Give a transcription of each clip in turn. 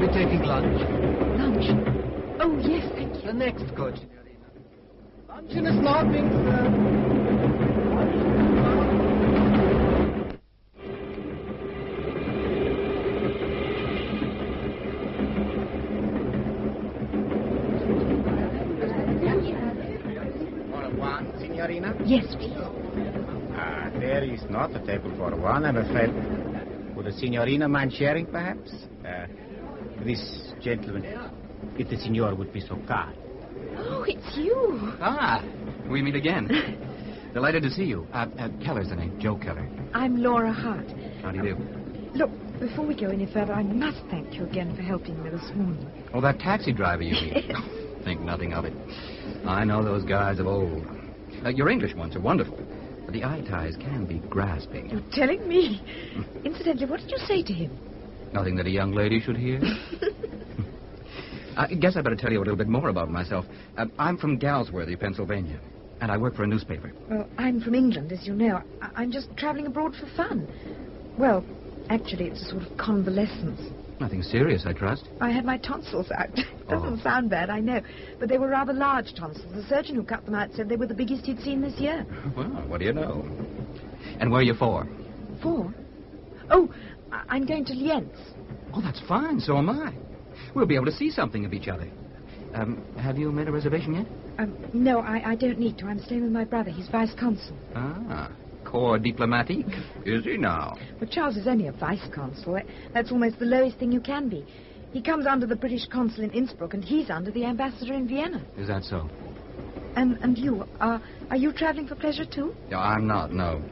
you taking lunch? Lunch? Oh, yes, thank you. The next coach, signorina. Luncheon is now being served. Signorina? Yes, please. There is not a table for one, I'm afraid. Would the signorina mind sharing, perhaps? This gentleman, if the signor would be so kind. Oh, it's you. Ah, we meet again. Delighted to see you. Keller's the name, Joe Keller. I'm Laura Hart. How do you do? Look, before we go any further, I must thank you again for helping me this morning. Oh, that taxi driver you mean? Think nothing of it. I know those guys of old. Your English ones are wonderful, but the eye ties can be grasping. You're telling me? Incidentally, what did you say to him? Nothing that a young lady should hear. I guess I better tell you a little bit more about myself. I'm from Galsworthy, Pennsylvania, and I work for a newspaper. Well, I'm from England, as you know. I'm just traveling abroad for fun. Well, actually, it's a sort of convalescence. Nothing serious, I trust. I had my tonsils out. Doesn't sound bad, I know. But they were rather large tonsils. The surgeon who cut them out said they were the biggest he'd seen this year. Well, what do you know? And where are you for? For? Oh, I'm going to Lienz. Oh, that's fine. So am I. We'll be able to see something of each other. Have you made a reservation yet? No, I don't need to. I'm staying with my brother. He's vice consul. Ah, corps diplomatique. Is he now? Well, Charles is only a vice consul. That's almost the lowest thing you can be. He comes under the British consul in Innsbruck, and he's under the ambassador in Vienna. Is that so? And you, are you traveling for pleasure, too? No, I'm not, no.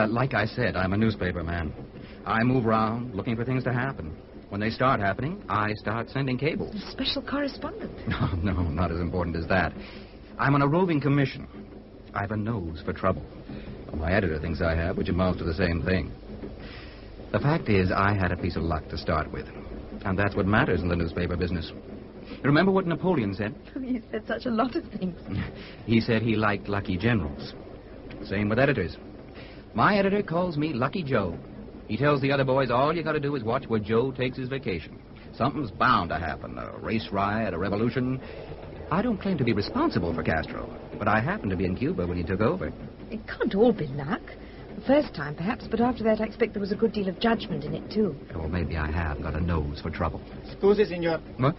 Like I said, I'm a newspaper man. I move around looking for things to happen. When they start happening, I start sending cables. A special correspondent? No, not as important as that. I'm on a roving commission. I have a nose for trouble. My editor thinks I have, which amounts to the same thing. The fact is, I had a piece of luck to start with. And that's what matters in the newspaper business. You remember what Napoleon said? He said such a lot of things. He said he liked lucky generals. Same with editors. My editor calls me Lucky Joe. He tells the other boys all you got to do is watch where Joe takes his vacation. Something's bound to happen. A race riot, a revolution. I don't claim to be responsible for Castro, but I happened to be in Cuba when he took over. It can't all be luck. The first time, perhaps, but after that, I expect there was a good deal of judgment in it, too. Well, maybe I have got a nose for trouble. Scusi, signor. What?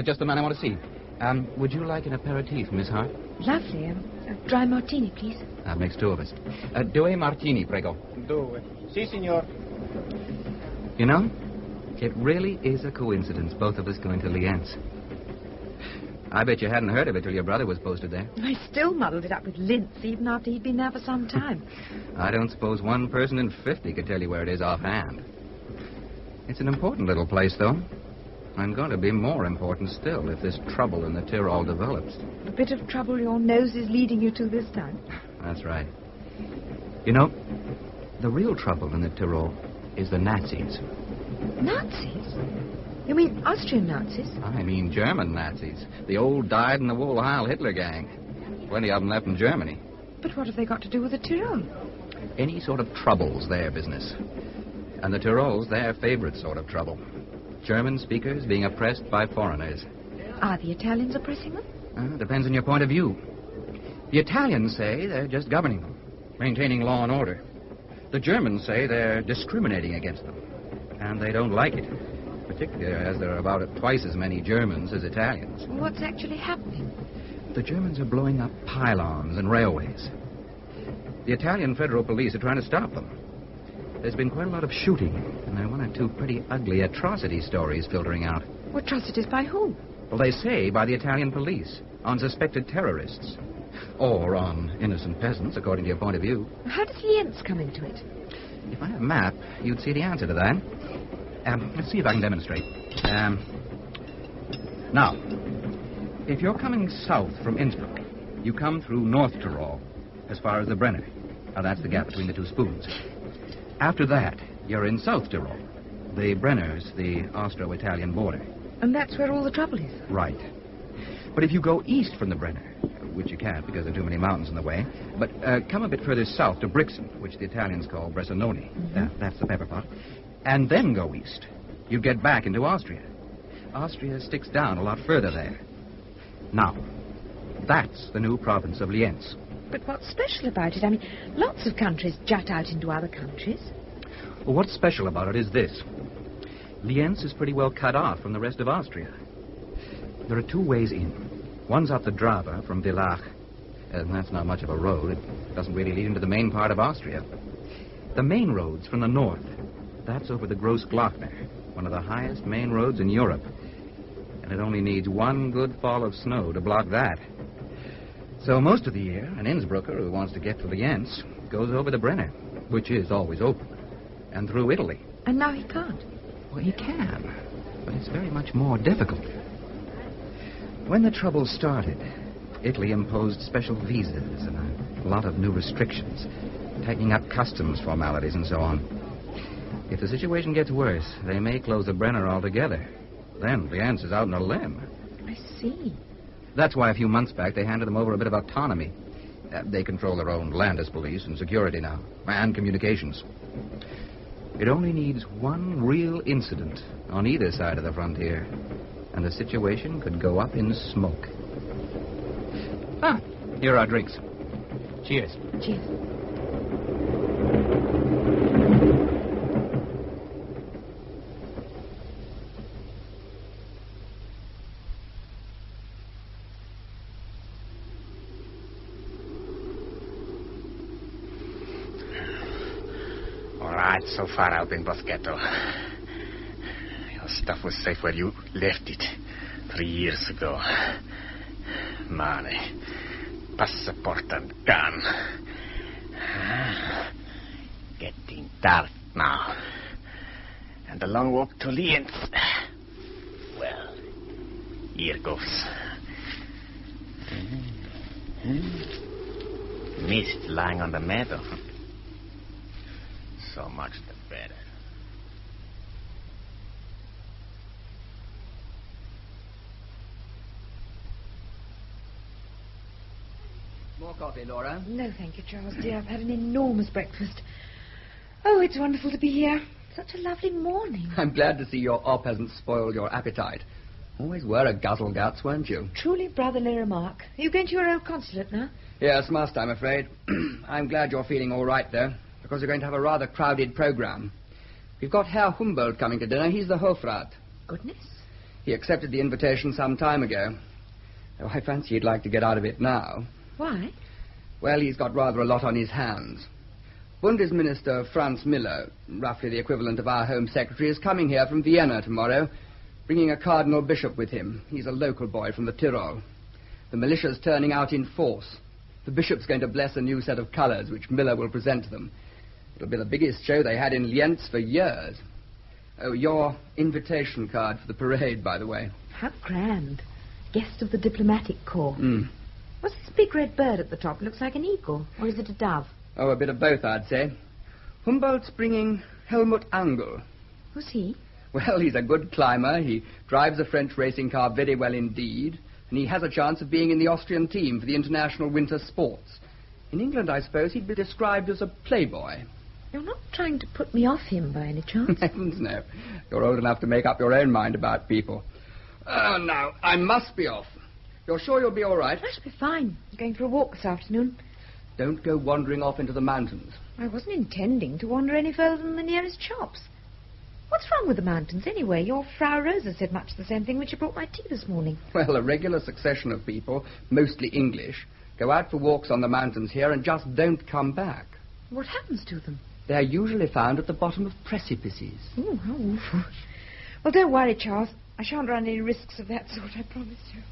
Just the man I want to see. Would you like an aperitif, Miss Hart? Lovely. A dry martini, please. That makes two of us. Due martini, prego. Due. Si, signor. You know, it really is a coincidence, both of us going to Lienz. I bet you hadn't heard of it till your brother was posted there. I still muddled it up with Lienz, even after he'd been there for some time. I don't suppose one person in 50 could tell you where it is offhand. It's an important little place, though. And going to be more important still if this trouble in the Tyrol develops. The bit of trouble your nose is leading you to this time. That's right. You know, the real trouble in the Tyrol is the Nazis. Nazis? You mean Austrian Nazis? I mean German Nazis. The old dyed-in-the-wool Heil Hitler gang. Plenty of them left in Germany. But what have they got to do with the Tyrol? Any sort of trouble's their business. And the Tyrol's their favorite sort of trouble. German speakers being oppressed by foreigners. Are the Italians oppressing them? Depends on your point of view. The Italians say they're just governing them, maintaining law and order. The Germans say they're discriminating against them, and they don't like it, particularly as there are about twice as many Germans as Italians. What's actually happening? The Germans are blowing up pylons and railways. The Italian federal police are trying to stop them. There's been quite a lot of shooting, and there are one or two pretty ugly atrocity stories filtering out. Atrocities by whom? Well, they say by the Italian police, on suspected terrorists. Or on innocent peasants, according to your point of view. How does Lienz come into it? If I had a map, you'd see the answer to that. Let's see if I can demonstrate. Now, if you're coming south from Innsbruck, you come through North Tyrol, as far as the Brenner. Now, that's the gap between the two spoons. After that, you're in South Tyrol. The Brenner's the Austro-Italian border. And that's where all the trouble is? Right. But if you go east from the Brenner, which you can't because there are too many mountains in the way, but come a bit further south to Brixen, which the Italians call Bressanone. Mm-hmm. That's the pepper pot. And then go east. You get back into Austria. Austria sticks down a lot further there. Now, that's the new province of Lienz. But what's special about it? I mean, lots of countries jut out into other countries. Well, what's special about it is this. Lienz is pretty well cut off from the rest of Austria. There are two ways in. One's up the Drava from Villach. And that's not much of a road. It doesn't really lead into the main part of Austria. The main road's from the north. That's over the Großglockner, one of the highest main roads in Europe. And it only needs one good fall of snow to block that. So most of the year, an Innsbrucker who wants to get to Lienz goes over the Brenner, which is always open, and through Italy. And now he can't. Well, he can, but it's very much more difficult. When the trouble started, Italy imposed special visas and a lot of new restrictions, tightening up customs formalities and so on. If the situation gets worse, they may close the Brenner altogether. Then Lienz is out on a limb. I see. That's why a few months back they handed them over a bit of autonomy. They control their own landers police and security now, and communications. It only needs one real incident on either side of the frontier, and the situation could go up in smoke. Ah, here are our drinks. Cheers. Cheers. All right, so far, Alpine Boschetto. Your stuff was safe where you left it 3 years ago. Money, passport and gun. Getting dark now. And the long walk to Lienz. Well, here goes. Mist lying on the meadow. So much the better. More coffee, Laura? No, thank you, Charles, dear. I've had an enormous breakfast. Oh, it's wonderful to be here. Such a lovely morning. I'm glad to see your op hasn't spoiled your appetite. Always were a guzzle-guts, weren't you? Truly brotherly remark. Are you going to your old consulate now? Yes, must, I'm afraid. I'm glad you're feeling all right, though, because we're going to have a rather crowded program. We've got Herr Humboldt coming to dinner. He's the Hofrat. Goodness. He accepted the invitation some time ago. Oh, I fancy he'd like to get out of it now. Why? Well, he's got rather a lot on his hands. Bundesminister Franz Miller, roughly the equivalent of our Home Secretary, is coming here from Vienna tomorrow, bringing a cardinal bishop with him. He's a local boy from the Tyrol. The militia's turning out in force. The bishop's going to bless a new set of colours, which Miller will present to them. It'll be the biggest show they had in Lienz for years. Oh, your invitation card for the parade, by the way. How grand. Guest of the diplomatic corps. Mm. What's this big red bird at the top? Looks like an eagle. Or is it a dove? Oh, a bit of both, I'd say. Humboldt's bringing Helmut Angel. Who's he? Well, he's a good climber. He drives a French racing car very well indeed. And he has a chance of being in the Austrian team for the international winter sports. In England, I suppose, he'd be described as a playboy. You're not trying to put me off him by any chance? Heavens, no. You're old enough to make up your own mind about people. Now, I must be off. You're sure you'll be all right? I shall be fine. I'm going for a walk this afternoon. Don't go wandering off into the mountains. I wasn't intending to wander any further than the nearest shops. What's wrong with the mountains, anyway? Your Frau Rosa said much the same thing when she brought my tea this morning. Well, a regular succession of people, mostly English, go out for walks on the mountains here and just don't come back. What happens to them? They're usually found at the bottom of precipices. Oh, how awful. Well, don't worry, Charles. I shan't run any risks of that sort, I promise you.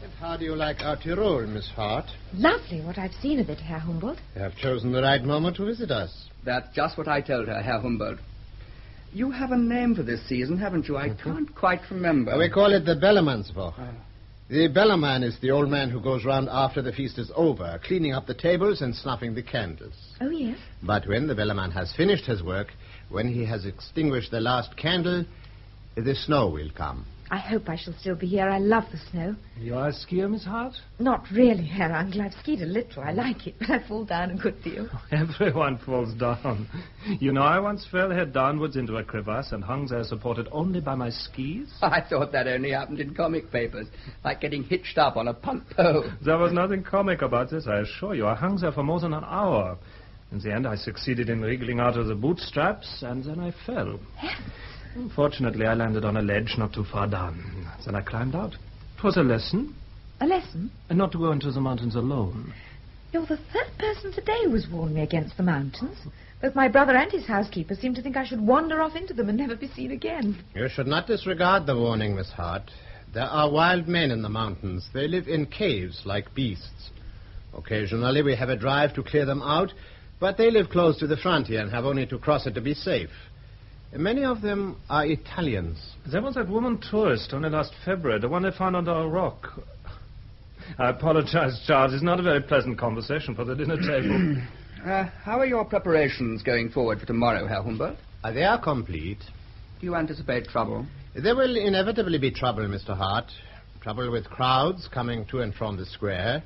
And how do you like our Tyrol, Miss Hart? Lovely, what I've seen of it, Herr Humboldt. You have chosen the right moment to visit us. That's just what I told her, Herr Humboldt. You have a name for this season, haven't you? I can't quite remember. We call it the Bellemanswoch. The Bellerman is the old man who goes round after the feast is over, cleaning up the tables and snuffing the candles. Oh, yes? But when the Bellerman has finished his work, when he has extinguished the last candle, the snow will come. I hope I shall still be here. I love the snow. You are a skier, Miss Hart? Not really, Herr Uncle. I've skied a little. I like it, but I fall down a good deal. Everyone falls down. You know, I once fell head downwards into a crevasse and hung there supported only by my skis. I thought that only happened in comic papers, like getting hitched up on a punt pole. There was nothing comic about this, I assure you. I hung there for more than an hour. In the end, I succeeded in wriggling out of the bootstraps, and then I fell. Fortunately, I landed on a ledge not too far down. Then I climbed out. It was a lesson. A lesson? And not to go into the mountains alone. You're the third person today who has warned me against the mountains. Both my brother and his housekeeper seem to think I should wander off into them and never be seen again. You should not disregard the warning, Miss Hart. There are wild men in the mountains. They live in caves like beasts. Occasionally we have a drive to clear them out, but they live close to the frontier and have only to cross it to be safe. Many of them are Italians. There was that woman tourist only last February, the one they found under a rock. I apologize, Charles. It's not a very pleasant conversation for the dinner table. How are your preparations going forward for tomorrow, Herr Humbert? They are complete. Do you anticipate trouble? There will inevitably be trouble, Mr. Hart. Trouble with crowds coming to and from the square.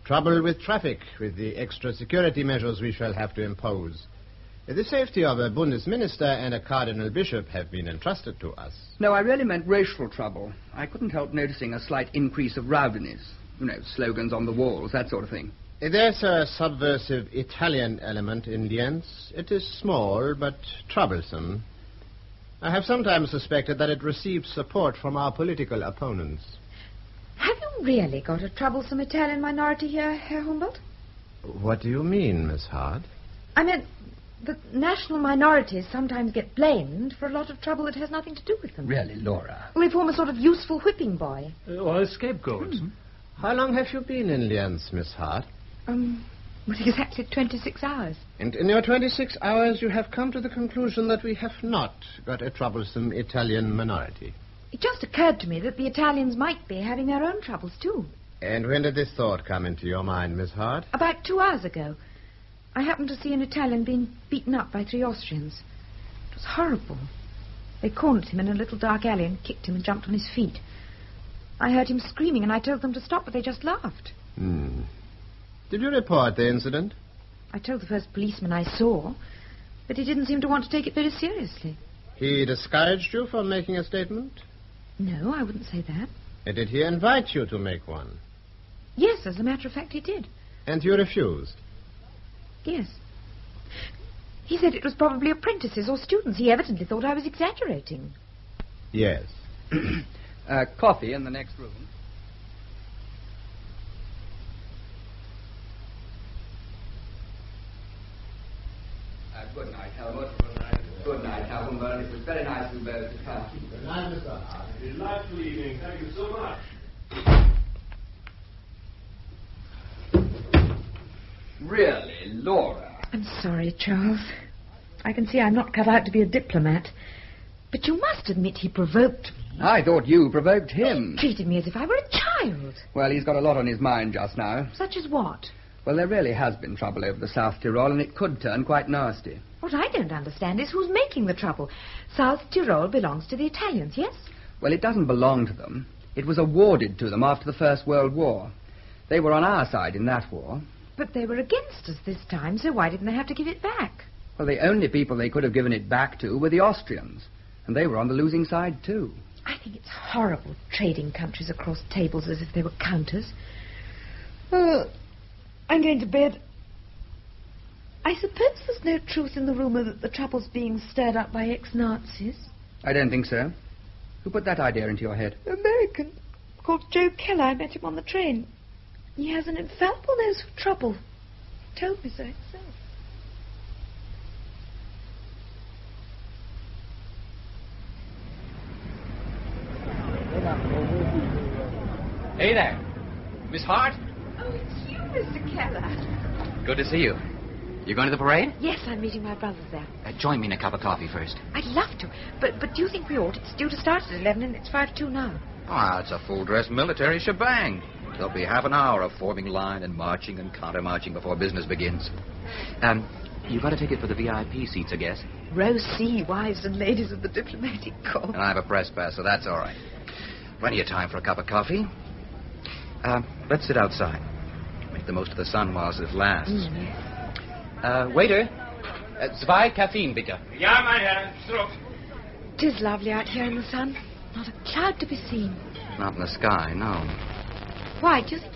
Trouble with traffic, with the extra security measures we shall have to impose. The safety of a Bundesminister and a Cardinal Bishop have been entrusted to us. No, I really meant racial trouble. I couldn't help noticing a slight increase of rowdiness. You know, slogans on the walls, that sort of thing. There's a subversive Italian element in Lienz. It is small, but troublesome. I have sometimes suspected that it receives support from our political opponents. Have you really got a troublesome Italian minority here, Herr Humbert? What do you mean, Miss Hart? I meant that national minorities sometimes get blamed for a lot of trouble that has nothing to do with them. Really, Laura? We form a sort of useful whipping boy. Or a scapegoat. How long have you been in Lienz, Miss Hart? Well, exactly 26 hours. And in your 26 hours you have come to the conclusion that we have not got a troublesome Italian minority. It just occurred to me that the Italians might be having their own troubles, too. And when did this thought come into your mind, Miss Hart? About 2 hours ago. I happened to see an Italian being beaten up by 3 Austrians. It was horrible. They cornered him in a little dark alley and kicked him and jumped on his feet. I heard him screaming and I told them to stop, but they just laughed. Did you report the incident? I told the first policeman I saw, but he didn't seem to want to take it very seriously. He discouraged you from making a statement? No, I wouldn't say that. Did he invite you to make one? Yes, as a matter of fact, he did. And you refused? Yes. He said it was probably apprentices or students. He evidently thought I was exaggerating. Yes. Coffee in the next room. Good night, Helmut. Good night, Helmut. It was very nice of you both to come. Good night, Mr. Hart. Delightful evening. Thank you so much. Really, Laura? I'm sorry, Charles. I can see I'm not cut out to be a diplomat. But you must admit he provoked me. I thought you provoked him. He treated me as if I were a child. Well, he's got a lot on his mind just now. Such as what? Well, there really has been trouble over the South Tyrol, and it could turn quite nasty. What I don't understand is who's making the trouble. South Tyrol belongs to the Italians, yes? Well, it doesn't belong to them. It was awarded to them after the First World War. They were on our side in that war. But they were against us this time, so why didn't they have to give it back? Well, the only people they could have given it back to were the Austrians, and they were on the losing side, too. I think it's horrible trading countries across tables as if they were counters. I'm going to bed. I suppose there's no truth in the rumour that the trouble's being stirred up by ex-Nazis? I don't think so. Who put that idea into your head? An American called Joe Keller. I met him on the train. He has an infallible nose for trouble. Told me so himself. Hey there. Miss Hart? Oh, it's you, Mr. Keller. Good to see you. You going to the parade? Yes, I'm meeting my brothers there. Join me in a cup of coffee first. I'd love to, but do you think we ought? It's due to start at 11 and it's 5:02 now. Ah, it's a full-dress military shebang. There'll be half an hour of forming line and marching and counter-marching before business begins. You got a ticket for the VIP seats, I guess? Row C, wives and ladies of the diplomatic corps. And I have a press pass, so that's all right. Plenty of time for a cup of coffee. Let's sit outside. Make the most of the sun whilst it lasts. Waiter. Zwei Caffeine, bitte. Ja, mein Herr. Zurück. 'Tis lovely out here in the sun. Not a cloud to be seen. Not in the sky, no. Why, do you think...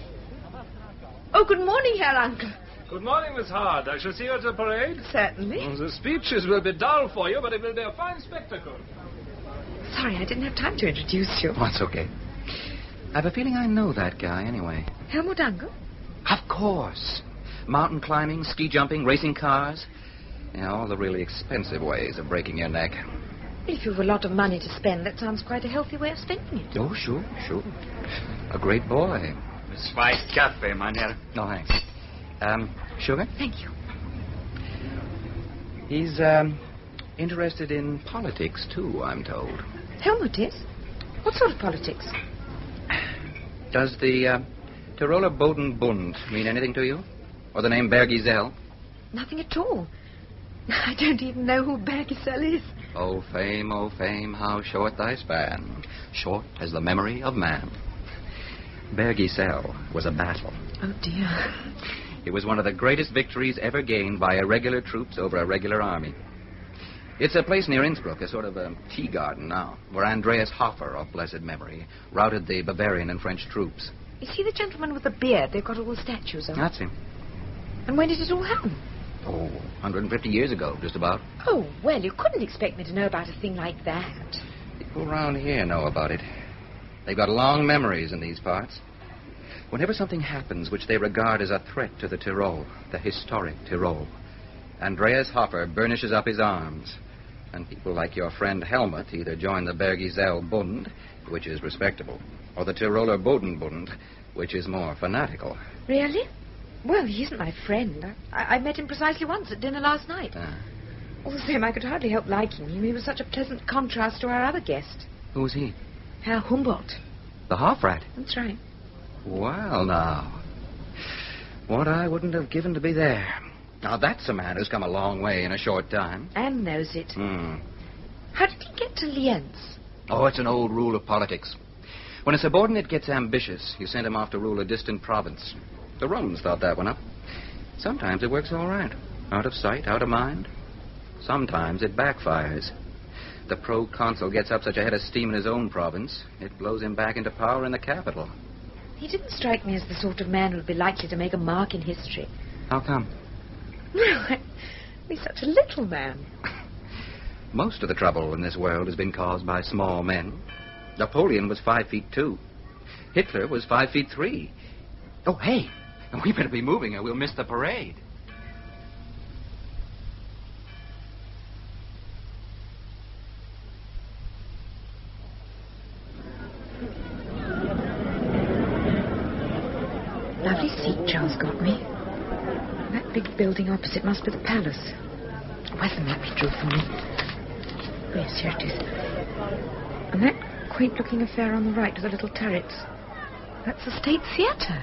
Oh, good morning, Herr Uncle. Good morning, Miss Hart. I shall see you at the parade. Certainly. The speeches will be dull for you, but it will be a fine spectacle. Sorry, I didn't have time to introduce you. Oh, it's okay. I have a feeling I know that guy anyway. Helmut Uncle? Of course. Mountain climbing, ski jumping, racing cars. Yeah, all the really expensive ways of breaking your neck. If you've a lot of money to spend, that sounds quite a healthy way of spending it. Oh, sure. A great boy. Zwei Kaffee, mein Herr. No, thanks. Sugar? Thank you. He's, interested in politics, too, I'm told. Helmut is? What sort of politics? Does the, Tiroler Bodenbund mean anything to you? Or the name Bergisel? Nothing at all. I don't even know who Bergisel is. Oh, fame, how short thy span. Short as the memory of man. Bergisel was a battle. Oh, dear. It was one of the greatest victories ever gained by irregular troops over a regular army. It's a place near Innsbruck, a sort of a tea garden now, where Andreas Hofer, of blessed memory, routed the Bavarian and French troops. Is he the gentleman with the beard they've got all the statues of? That's him. And when did it all happen? Oh, 150 years ago, just about. Oh, well, you couldn't expect me to know about a thing like that. People around here know about it. They've got long memories in these parts. Whenever something happens which they regard as a threat to the Tyrol, the historic Tyrol, Andreas Hofer burnishes up his arms. And people like your friend Helmut either join the Bergisel Bund, which is respectable, or the Tiroler Bodenbund, which is more fanatical. Really? Well, he isn't my friend. I met him precisely once at dinner last night. All the same, I could hardly help liking him. He was such a pleasant contrast to our other guest. Who was he? Herr Humboldt. The half-rat? That's right. Well, now. What I wouldn't have given to be there. Now, that's a man who's come a long way in a short time. And knows it. How did he get to Lienz? Oh, it's an old rule of politics. When a subordinate gets ambitious, you send him off to rule a distant province. The Romans thought that one up. Sometimes it works all right. Out of sight, out of mind. Sometimes it backfires. The proconsul gets up such a head of steam in his own province, it blows him back into power in the capital. He didn't strike me as the sort of man who would be likely to make a mark in history. How come? Well, he's such a little man. Most of the trouble in this world has been caused by small men. Napoleon was 5'2". Hitler was 5'3". Oh, hey, we better be moving or we'll miss the parade. Lovely seat Joe's got me. That big building opposite must be the palace. Where's the map he drew for me? Oh, yes, here it is. And that quaint-looking affair on the right with the little turrets. That's the State Theatre.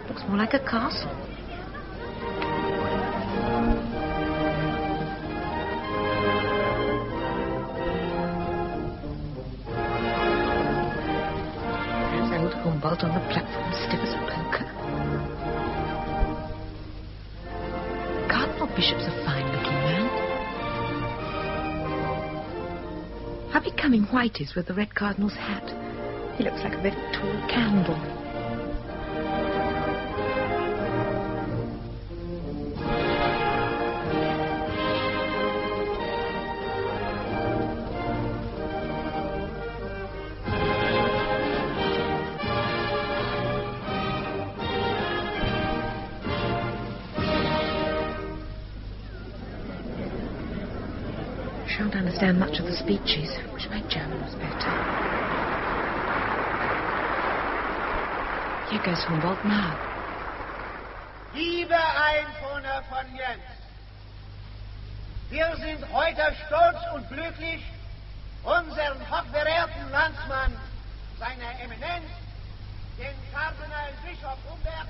Looks more like a castle. There's old Humboldt on the platform, stiff as a poker. Cardinal Bishop's a fine-looking man. How becoming white is with the red cardinal's hat. He looks like a very tall candle. Shan't understand much of the speeches. Wish my German was better. Here goes Humboldt now. Liebe Einwohner von Lienz, wir sind heute stolz und glücklich, unseren hochverehrten Landsmann, seiner Eminenz, den Kardinal Bischof Humbert,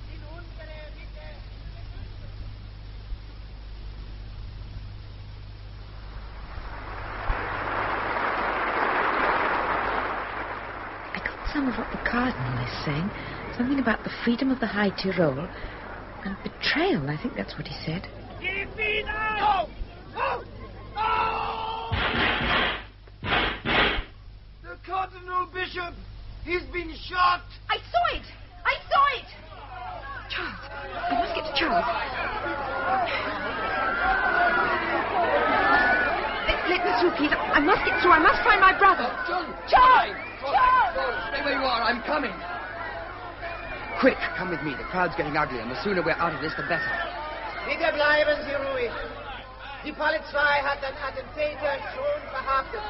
in unsere Mitte. some of what the Cardinal is saying. Something about the freedom of the High Tyrol and betrayal. I think that's what he said. Give me now! No! No! The Cardinal Bishop, he's been shot! I saw it! I saw it! Charles, I must get to Charles. Let me through, Peter. I must get through. I must find my brother. Charles! Charles! Stay where you are. I'm coming. Quick, come with me. The crowd's getting ugly, and the sooner we're out of this, the better. Bitte bleiben Sie ruhig. Die Polizei hat den Attentäter schon verhaftet.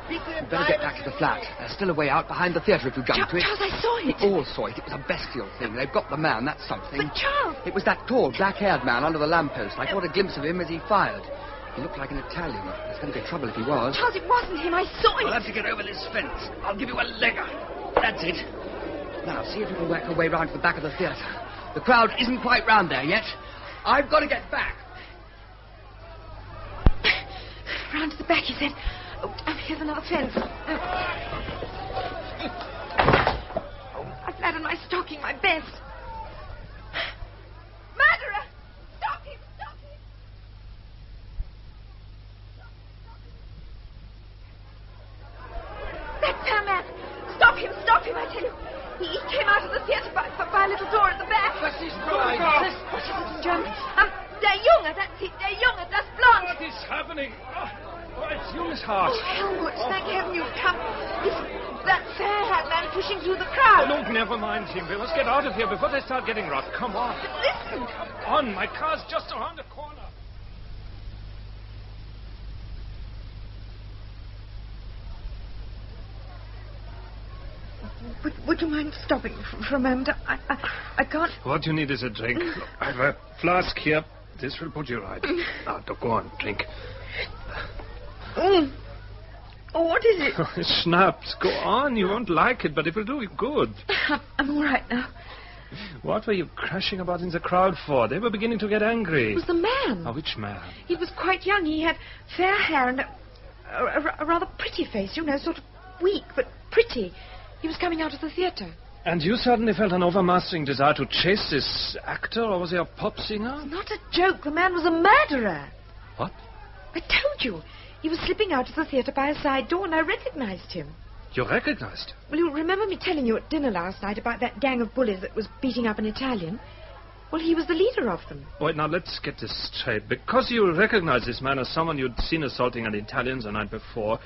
Bitte You'd better get back to the flat. There's still a way out behind the theatre if you jump to it. Charles, I saw it. We all saw it. It was a bestial thing. They've got the man. That's something. But Charles... It was that tall, black-haired man under the lamppost. I caught a glimpse of him as he fired. He looked like an Italian. There's going to be trouble if he was. Charles, it wasn't him. I saw it. I'll have to get over this fence. I'll give you a legger. That's it. Now, see if you can work your way round to the back of the theatre. The crowd isn't quite round there yet. I've got to get back. Round to the back, he said. Oh, here's another fence. I've laid on my stocking, my best. Murderer! Stop him! Stop him! That fair man! Stop him! Stop him, I tell you! He came out of the theatre by a little door at the back. What is wrong? What is it in German? Der Junge, that's it, der Junge, das Blond. What is happening? Oh, it's you, Miss Hart. Oh, Helmut, thank heaven you've come. It's that fair-haired man pushing through the crowd. Oh, look, never mind him. We must get out of here before they start getting rough. Come on. But listen. Come on, my car's just around the corner. Would you mind stopping for a moment? I can't... What you need is a drink. Look, I have a flask here. This will put you right. Now, go on, drink. Oh, what is it? It's schnapps. Go on. You won't like it, but it will do you good. I'm all right now. What were you crashing about in the crowd for? They were beginning to get angry. It was the man. Oh, which man? He was quite young. He had fair hair and a rather pretty face, you know, sort of weak, but pretty. He was coming out of the theatre. And you suddenly felt an overmastering desire to chase this actor, or was he a pop singer? It's not a joke. The man was a murderer. What? I told you. He was slipping out of the theatre by a side door, and I recognized him. You recognized him? Well, you remember me telling you at dinner last night about that gang of bullies that was beating up an Italian? Well, he was the leader of them. Wait, now, let's get this straight. Because you recognized this man as someone you'd seen assaulting an Italian the night before,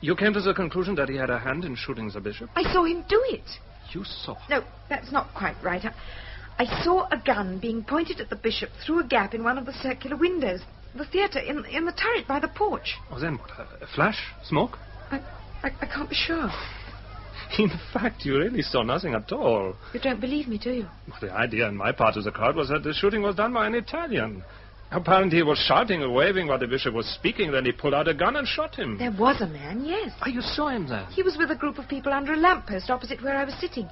you came to the conclusion that he had a hand in shooting the bishop? I saw him do it. You saw? No, that's not quite right. I saw a gun being pointed at the bishop through a gap in one of the circular windows. The theatre, in the turret by the porch. Oh, then what? A flash? Smoke? I can't be sure. In fact, you really saw nothing at all. You don't believe me, do you? Well, the idea in my part of the crowd was that the shooting was done by an Italian. Apparently he was shouting and waving while the bishop was speaking, then he pulled out a gun and shot him. There was a man, yes. Oh, you saw him then? He was with a group of people under a lamppost opposite where I was sitting.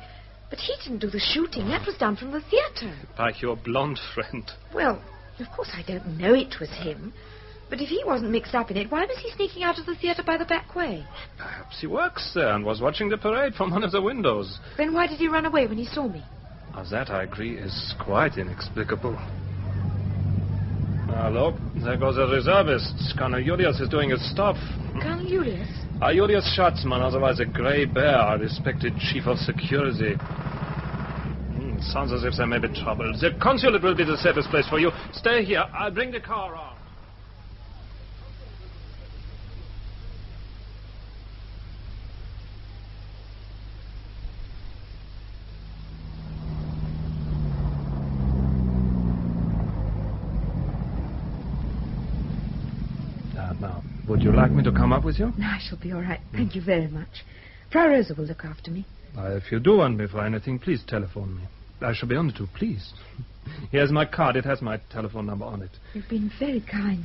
But he didn't do the shooting. That was done from the theatre. By your blonde friend. Well, of course I don't know it was him. But if he wasn't mixed up in it, why was he sneaking out of the theatre by the back way? Perhaps he works there and was watching the parade from one of the windows. Then why did he run away when he saw me? Now that, I agree, is quite inexplicable. Look, there goes a reservist. Colonel Julius is doing his stuff. Colonel Julius? Julius Schatzmann, otherwise a grey bear, our respected chief of security. Sounds as if there may be trouble. The consulate will be the safest place for you. Stay here. I'll bring the car around. Now, would you like me to come up with you? No, I shall be all right. Thank you very much. Frau Rosa will look after me. If you do want me for anything, please telephone me. I shall be honored to, please. Here's my card. It has my telephone number on it. You've been very kind.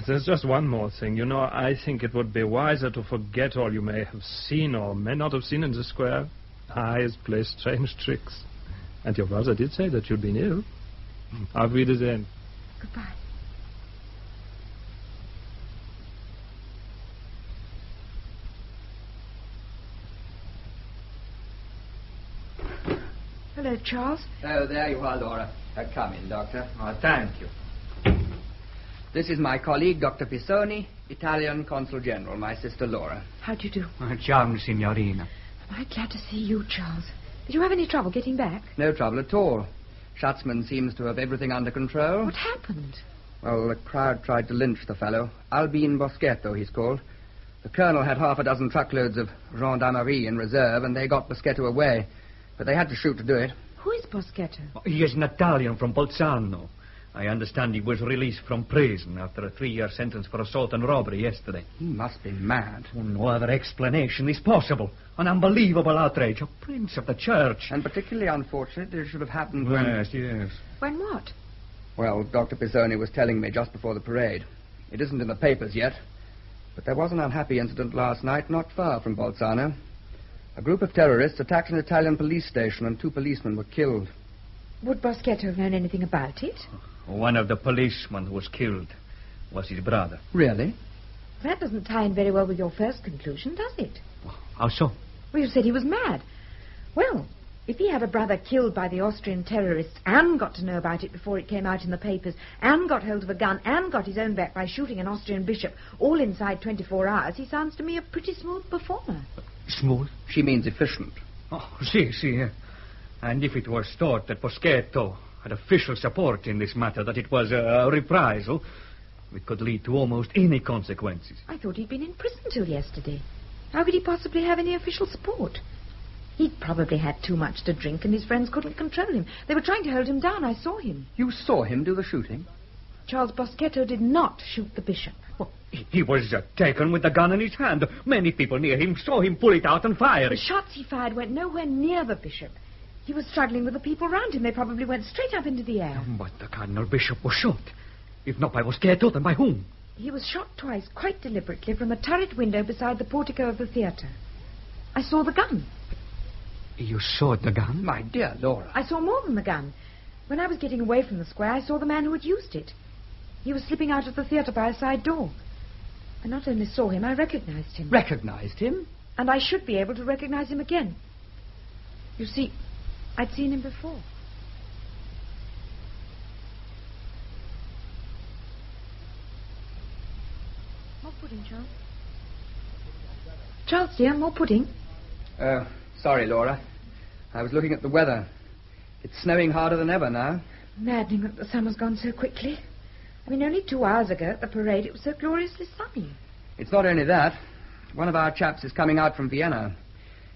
There's just one more thing. You know, I think it would be wiser to forget all you may have seen or may not have seen in the square. Eyes play strange tricks. And your brother did say that you'd been ill. Auf Wiedersehen. Goodbye. Hello, Charles. Oh, there you are, Laura. Come in, Doctor. Oh, thank you. This is my colleague, Dr. Pisoni, Italian Consul General, my sister Laura. How do you do? Ciao, signorina. Am I glad to see you, Charles? Did you have any trouble getting back? No trouble at all. Schatzman seems to have everything under control. What happened? Well, the crowd tried to lynch the fellow. Alpine Boschetto, he's called. The colonel had half a dozen truckloads of gendarmerie in reserve, and they got Boschetto away. But they had to shoot to do it. Who is Boschetto? He is an Italian from Bolzano. I understand he was released from prison after a 3-year sentence for assault and robbery yesterday. He must be mad. No other explanation is possible. An unbelievable outrage. A prince of the church. And particularly unfortunate it should have happened when... Yes. When what? Well, Dr. Pisoni was telling me just before the parade. It isn't in the papers yet. But there was an unhappy incident last night not far from Bolzano. A group of terrorists attacked an Italian police station and 2 policemen were killed. Would Boschetto have known anything about it? One of the policemen who was killed was his brother. Really? That doesn't tie in very well with your first conclusion, does it? How so? Well, you said he was mad. Well, if he had a brother killed by the Austrian terrorists and got to know about it before it came out in the papers and got hold of a gun and got his own back by shooting an Austrian bishop all inside 24 hours, he sounds to me a pretty smooth performer. Smooth? She means efficient. Oh, see. And if it was thought that Boschetto had official support in this matter, that it was a reprisal, it could lead to almost any consequences. I thought he'd been in prison till yesterday. How could he possibly have any official support? He'd probably had too much to drink and his friends couldn't control him. They were trying to hold him down. I saw him. You saw him do the shooting? Charles Boschetto did not shoot the bishop. Well, he was taken with the gun in his hand. Many people near him saw him pull it out and fire The it. shots he fired went nowhere near the bishop. He was struggling with the people around him. They probably went straight up into the air. But the Cardinal Bishop was shot. If not by Boschetto, then by whom? He was shot twice, quite deliberately, from a turret window beside the portico of the theatre. I saw the gun. You saw the gun? My dear Laura. I saw more than the gun. When I was getting away from the square, I saw the man who had used it. He was slipping out of the theatre by a side door. I not only saw him, I recognized him. Recognized him? And I should be able to recognize him again. You see, I'd seen him before. More pudding, Charles. Charles, dear, more pudding. Sorry, Laura. I was looking at the weather. It's snowing harder than ever now. Maddening that the summer's gone so quickly. I mean, only 2 hours ago at the parade it was so gloriously sunny. It's not only that. One of our chaps is coming out from Vienna.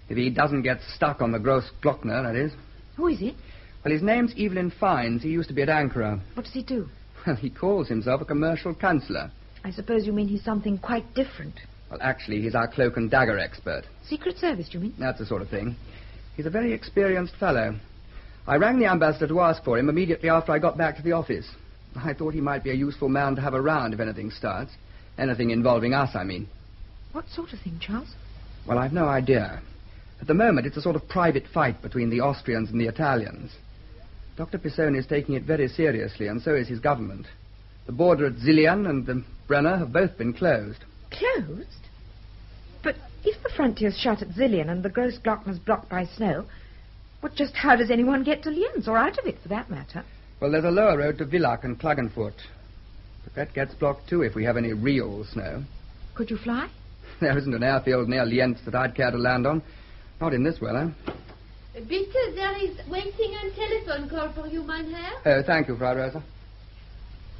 If he doesn't get stuck on the Grossglockner, that is. Who is he? Well, his name's Evelyn Fines. He used to be at Ankara. What does he do? Well, he calls himself a commercial counsellor. I suppose you mean he's something quite different. Well, actually, he's our cloak and dagger expert. Secret Service, do you mean? That's the sort of thing. He's a very experienced fellow. I rang the ambassador to ask for him immediately after I got back to the office. I thought he might be a useful man to have around if anything starts. Anything involving us, I mean. What sort of thing, Charles? Well, I've no idea. At the moment, it's a sort of private fight between the Austrians and the Italians. Dr. Pisoni is taking it very seriously, and so is his government. The border at Zillian and the Brenner have both been closed. Closed? But if the frontier's shut at Zillian and the Grossglockner's blocked by snow, well, just how does anyone get to Lienz, or out of it, for that matter? Well, there's a lower road to Villach and Klagenfurt. But that gets blocked, too, if we have any real snow. Could you fly? There isn't an airfield near Lienz that I'd care to land on. Not in this weather. Bitte, there is waiting a telephone call for you, mein Herr. Oh, thank you, Frau Rosa.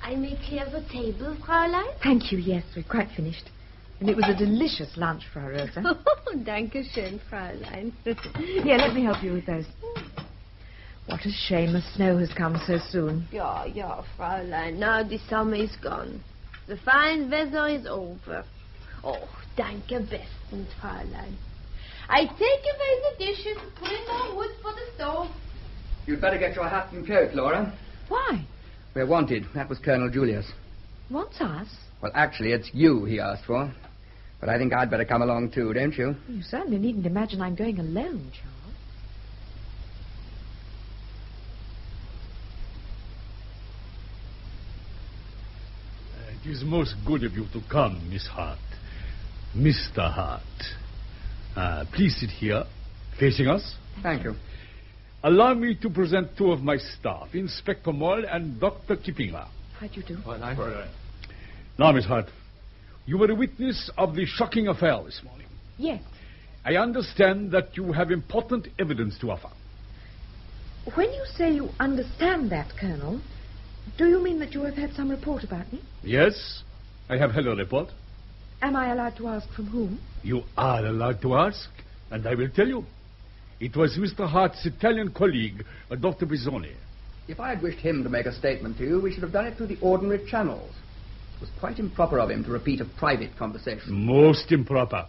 I may clear the table, Fräulein. Thank you, yes, we're quite finished. And it was a delicious lunch, Frau Rosa. Oh, danke schön, Fräulein. Here, let me help you with those. What a shame the snow has come so soon. Ja, Fräulein. Now the summer is gone. The fine weather is over. Oh, danke bestens, Fräulein. I take away the dishes, put in more wood for the stove. You'd better get your hat and coat, Laura. Why? We're wanted. That was Colonel Julius. Wants us? Well, actually, it's you he asked for. But I think I'd better come along, too, don't you? You certainly needn't imagine I'm going alone, Charles. It is most good of you to come, Miss Hart. Mr. Hart. Please sit here, facing us. Thank you. Allow me to present two of my staff, Inspector Moll and Dr. Kippinger. How do you do? Now, Miss Hart, you were a witness of the shocking affair this morning. Yes. I understand that you have important evidence to offer. When you say you understand that, Colonel, do you mean that you have had some report about me? Yes, I have had a report. Am I allowed to ask from whom? You are allowed to ask, and I will tell you. It was Mr. Hart's Italian colleague, Dr. Bisoni. If I had wished him to make a statement to you, we should have done it through the ordinary channels. It was quite improper of him to repeat a private conversation. Most improper.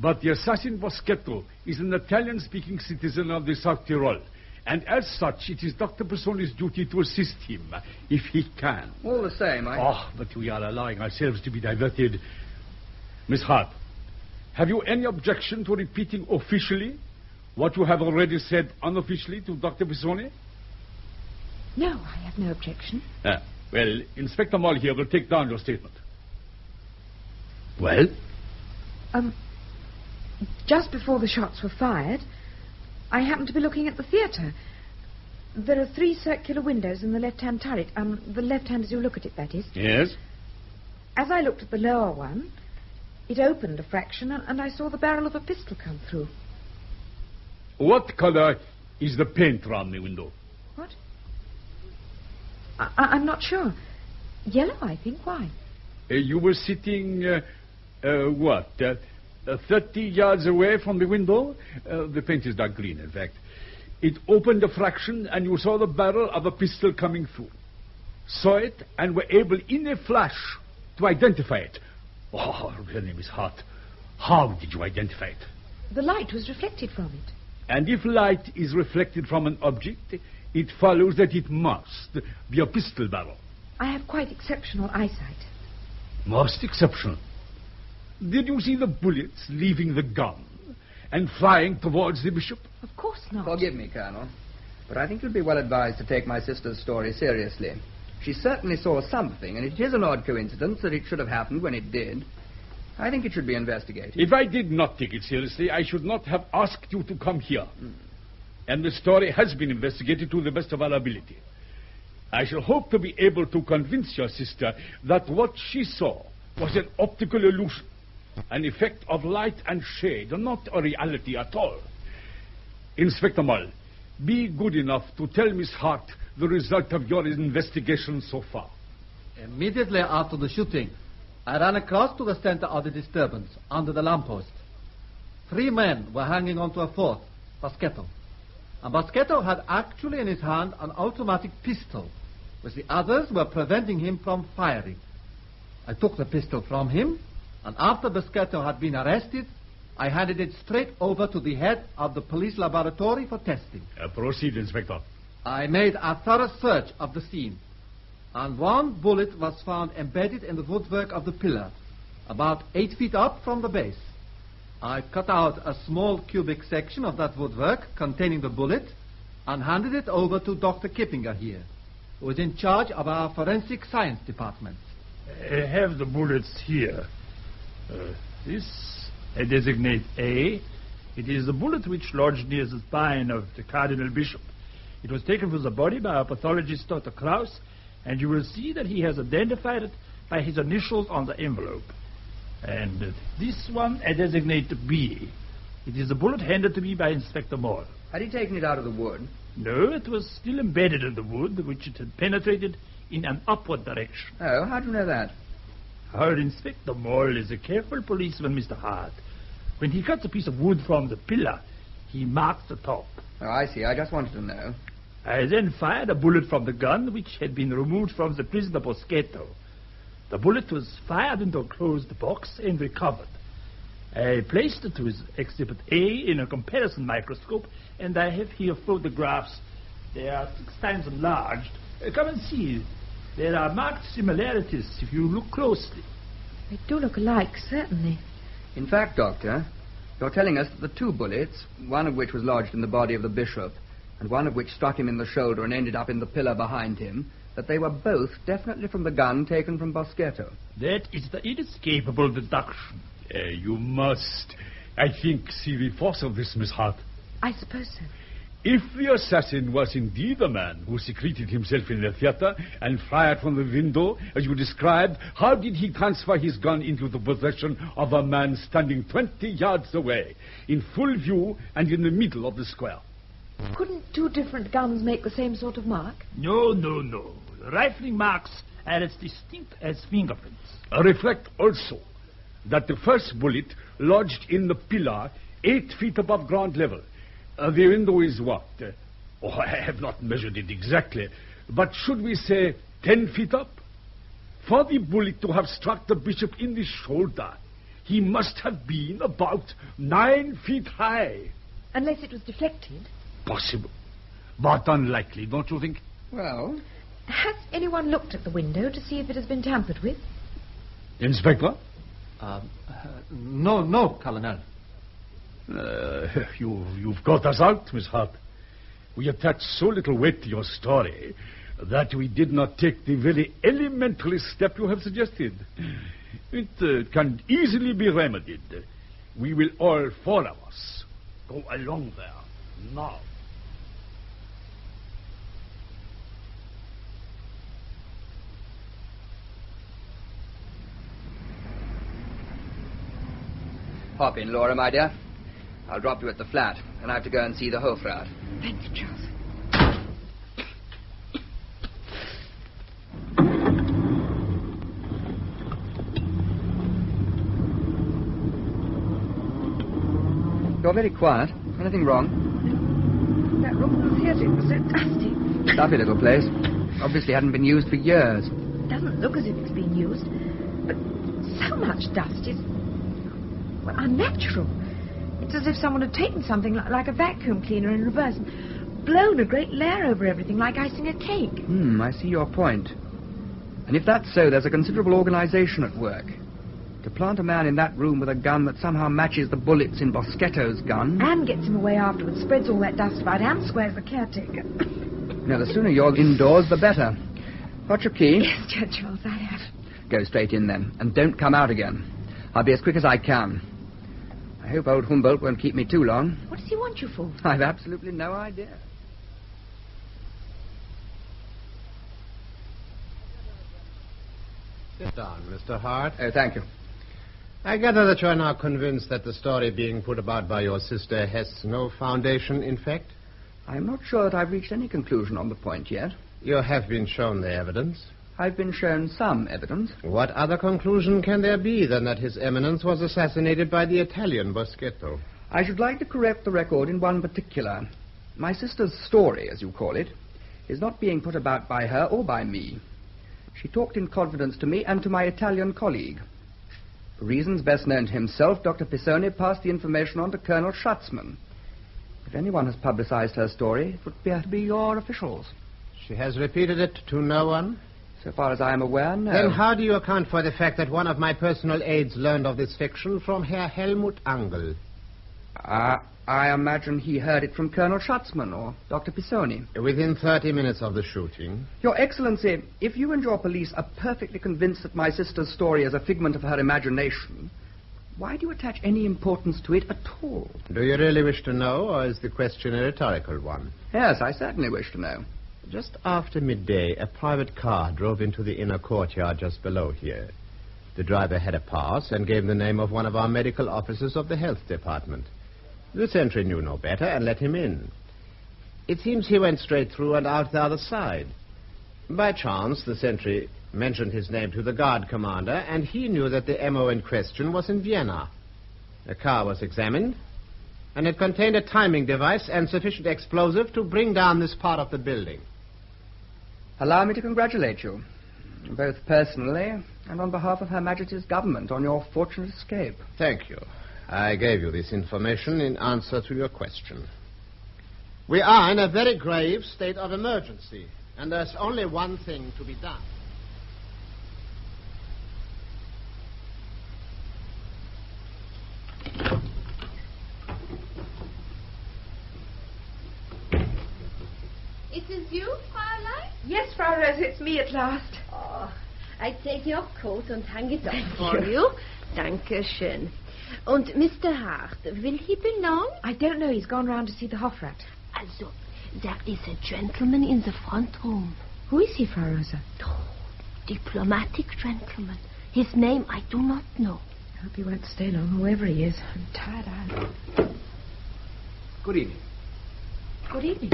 But the assassin Boschetto is an Italian-speaking citizen of the South Tyrol, and as such, it is Dr. Bisoni's duty to assist him, if he can. All the same, but we are allowing ourselves to be diverted. Miss Hart, have you any objection to repeating officially what you have already said unofficially to Dr. Bisoni? No, I have no objection. Well, Inspector Moll here will take down your statement. Well? Just before the shots were fired, I happened to be looking at the theatre. There are 3 circular windows in the left-hand turret. The left hand as you look at it, that is. Yes? As I looked at the lower one, it opened a fraction, and I saw the barrel of a pistol come through. What color is the paint round the window? What? I'm not sure. Yellow, I think. Why? You were sitting, 30 yards away from the window? The paint is dark green, in fact. It opened a fraction, and you saw the barrel of a pistol coming through. Saw it, and were able, in a flash, to identify it. Oh, really, Miss Hart. How did you identify it? The light was reflected from it. And if light is reflected from an object, it follows that it must be a pistol barrel. I have quite exceptional eyesight. Most exceptional. Did you see the bullets leaving the gun and flying towards the bishop? Of course not. Forgive me, Colonel, but I think you'd be well advised to take my sister's story seriously. She certainly saw something, and it is an odd coincidence that it should have happened when it did. I think it should be investigated. If I did not take it seriously, I should not have asked you to come here. And the story has been investigated to the best of our ability. I shall hope to be able to convince your sister that what she saw was an optical illusion, an effect of light and shade, not a reality at all. Inspector Moll, be good enough to tell Miss Hart the result of your investigation so far. Immediately after the shooting, I ran across to the center of the disturbance, under the lamppost. 3 men were hanging onto a fourth, Boschetto. And Boschetto had actually in his hand an automatic pistol, which the others were preventing him from firing. I took the pistol from him, and after Boschetto had been arrested, I handed it straight over to the head of the police laboratory for testing. Proceed, Inspector. I made a thorough search of the scene, and 1 bullet was found embedded in the woodwork of the pillar, about 8 feet up from the base. I cut out a small cubic section of that woodwork containing the bullet and handed it over to Dr. Kippinger here, who is in charge of our forensic science department. I have the bullets here. This I designate A. It is the bullet which lodged near the spine of the Cardinal Bishop. It was taken from the body by our pathologist, Dr. Krauss, and you will see that he has identified it by his initials on the envelope. And this one I designate B. It is the bullet handed to me by Inspector Moll. Had he taken it out of the wood? No, it was still embedded in the wood, which it had penetrated in an upward direction. Oh, how do you know that? Our Inspector Moll is a careful policeman, Mr. Hart. When he cuts a piece of wood from the pillar, he marks the top. Oh, I see. I just wanted to know. I then fired a bullet from the gun, which had been removed from the prisoner Boschetto. The bullet was fired into a closed box and recovered. I placed it with Exhibit A in a comparison microscope, and I have here photographs. They are 6 times enlarged. Come and see. There are marked similarities if you look closely. They do look alike, certainly. In fact, Doctor, you're telling us that the 2 bullets, one of which was lodged in the body of the bishop, and one of which struck him in the shoulder and ended up in the pillar behind him, that they were both definitely from the gun taken from Boschetto. That is the inescapable deduction. You must, I think, see the force of this, Miss Hart. I suppose so. If the assassin was indeed a man who secreted himself in the theater and fired from the window, as you described, how did he transfer his gun into the possession of a man standing 20 yards away, in full view and in the middle of the square? Couldn't two different guns make the same sort of mark? No. The rifling marks are as distinct as fingerprints. Reflect also that the first bullet lodged in the pillar 8 feet above ground level. The window is what? I have not measured it exactly, but should we say 10 feet up? For the bullet to have struck the bishop in the shoulder, he must have been about 9 feet high. Unless it was deflected. Possible, but unlikely, don't you think? Well, has anyone looked at the window to see if it has been tampered with? Inspector? No, Colonel. You've got us out, Miss Hart. We attached so little weight to your story that we did not take the very elementary step you have suggested. It can easily be remedied. We will all 4 of us go along there now. Hop in, Laura, my dear. I'll drop you at the flat, and I have to go and see the Hofrat. Thank you, Charles. You're very quiet. Anything wrong? That room in the theatre was so dusty. Stuffy little place. Obviously hadn't been used for years. It doesn't look as if it's been used, but so much dust is, well, unnatural. It's as if someone had taken something like a vacuum cleaner in reverse and blown a great layer over everything like icing a cake. I see your point. And if that's so, there's a considerable organization at work. To plant a man in that room with a gun that somehow matches the bullets in Boschetto's gun... And gets him away afterwards, spreads all that dust about, and swears the caretaker. Now, the sooner you're indoors, the better. Got your key? Yes, Judge Charles, I have. Go straight in, then, and don't come out again. I'll be as quick as I can. I hope old Humboldt won't keep me too long. What does he want you for? I've absolutely no idea. Sit down, Mr. Hart. Oh, thank you. I gather that you're now convinced that the story being put about by your sister has no foundation in fact? I'm not sure that I've reached any conclusion on the point yet. You have been shown the evidence. I've been shown some evidence. What other conclusion can there be than that His Eminence was assassinated by the Italian Boschetto? I should like to correct the record in one particular. My sister's story, as you call it, is not being put about by her or by me. She talked in confidence to me and to my Italian colleague. For reasons best known to himself, Dr. Pisoni passed the information on to Colonel Schatzman. If anyone has publicized her story, it would appear to be your officials. She has repeated it to no one? So far as I am aware, no. Then how do you account for the fact that one of my personal aides learned of this fiction from Herr Helmut Angel? I imagine he heard it from Colonel Schatzman or Dr. Pisoni. Within 30 minutes of the shooting. Your Excellency, if you and your police are perfectly convinced that my sister's story is a figment of her imagination, why do you attach any importance to it at all? Do you really wish to know, or is the question a rhetorical one? Yes, I certainly wish to know. Just after midday, a private car drove into the inner courtyard just below here. The driver had a pass and gave the name of one of our medical officers of the health department. The sentry knew no better and let him in. It seems he went straight through and out the other side. By chance, the sentry mentioned his name to the guard commander, and he knew that the MO in question was in Vienna. The car was examined, and it contained a timing device and sufficient explosive to bring down this part of the building. Allow me to congratulate you, both personally and on behalf of Her Majesty's government, on your fortunate escape. Thank you. I gave you this information in answer to your question. We are in a very grave state of emergency, and there's only one thing to be done. It is you, Fräulein? Yes, Frau Rose, it's me at last. Oh, I take your coat and hang it up for you. Danke schön. And Mr. Hart, will he be long? I don't know. He's gone round to see the Hofrat. Also, there is a gentleman in the front room. Who is he, Frau Rosa? Oh, diplomatic gentleman. His name I do not know. I hope he won't stay long, whoever he is. I'm tired out. Good evening. Good evening.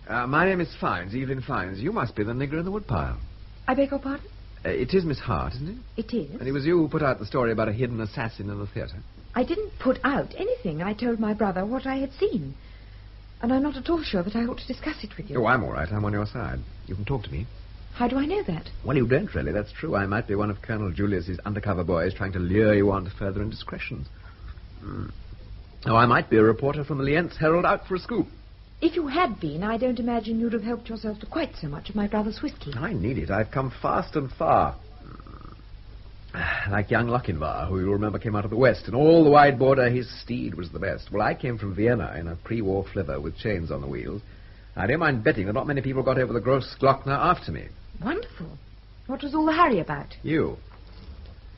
My name is Fines, Evelyn Fines. You must be the nigger in the woodpile. I beg your pardon? It is Miss Hart, isn't it? It is. And it was you who put out the story about a hidden assassin in the theatre. I didn't put out anything. I told my brother what I had seen. And I'm not at all sure that I ought to discuss it with you. Oh, I'm all right. I'm on your side. You can talk to me. How do I know that? Well, you don't really. That's true. I might be one of Colonel Julius's undercover boys trying to lure you on to further indiscretions. Oh, I might be a reporter from the Lienz Herald out for a scoop. If you had been, I don't imagine you'd have helped yourself to quite so much of my brother's whiskey. I need it. I've come fast and far. Like young Lochinvar, who you'll remember came out of the West, and all the wide border his steed was the best. Well, I came from Vienna in a pre-war flivver with chains on the wheels. I don't mind betting that not many people got over the Grossglockner after me. Wonderful. What was all the hurry about? You.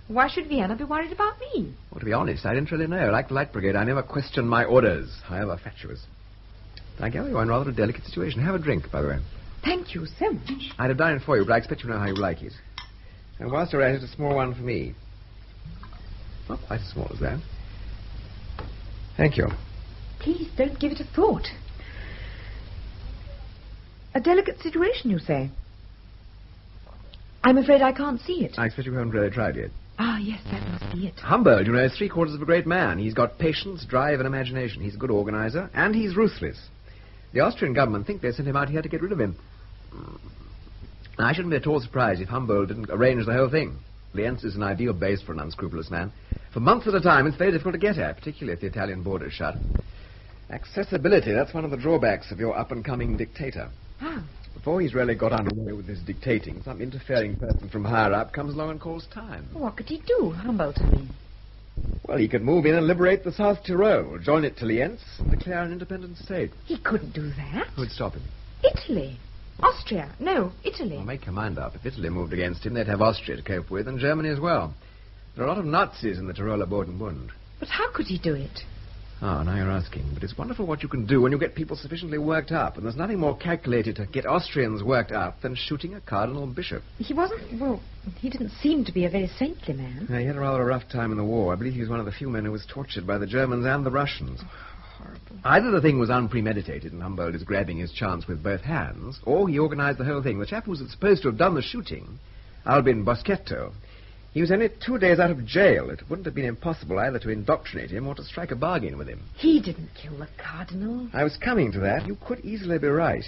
Why should Vienna be worried about me? Well, to be honest, I didn't really know. Like the Light Brigade, I never questioned my orders, however fatuous. I gather you're in rather a delicate situation. Have a drink, by the way. Thank you so much. I'd have done it for you, but I expect you know how you like it. And whilst you're at it, a small one for me. Not quite as small as that. Thank you. Please don't give it a thought. A delicate situation, you say? I'm afraid I can't see it. I expect you haven't really tried yet. Ah, yes, that must be it. Humboldt, you know, is three-quarters of a great man. He's got patience, drive, and imagination. He's a good organizer, and he's ruthless. The Austrian government think they sent him out here to get rid of him. I shouldn't be at all surprised if Humboldt didn't arrange the whole thing. Lienz is an ideal base for an unscrupulous man. For months at a time, it's very difficult to get at, particularly if the Italian border's shut. Accessibility, that's one of the drawbacks of your up-and-coming dictator. How? Before he's really got underway with his dictating, some interfering person from higher up comes along and calls time. What could he do, Humboldt, I mean? Well, he could move in and liberate the South Tyrol, join it to Lienz, and declare an independent state. He couldn't do that. Who'd stop him? Italy. Austria. No, Italy. Well, make your mind up. If Italy moved against him, they'd have Austria to cope with, and Germany as well. There are a lot of Nazis in the Tiroler Bodenbund. But how could he do it? Oh, now you're asking. But it's wonderful what you can do when you get people sufficiently worked up. And there's nothing more calculated to get Austrians worked up than shooting a cardinal bishop. He wasn't, well, he didn't seem to be a very saintly man. Yeah, he had a rather rough time in the war. I believe he was one of the few men who was tortured by the Germans and the Russians. Oh, horrible. Either the thing was unpremeditated and Humboldt is grabbing his chance with both hands, or he organized the whole thing. The chap who was supposed to have done the shooting, Albin Boschetto, he was only 2 days out of jail. It wouldn't have been impossible either to indoctrinate him or to strike a bargain with him. He didn't kill the cardinal. I was coming to that. You could easily be right.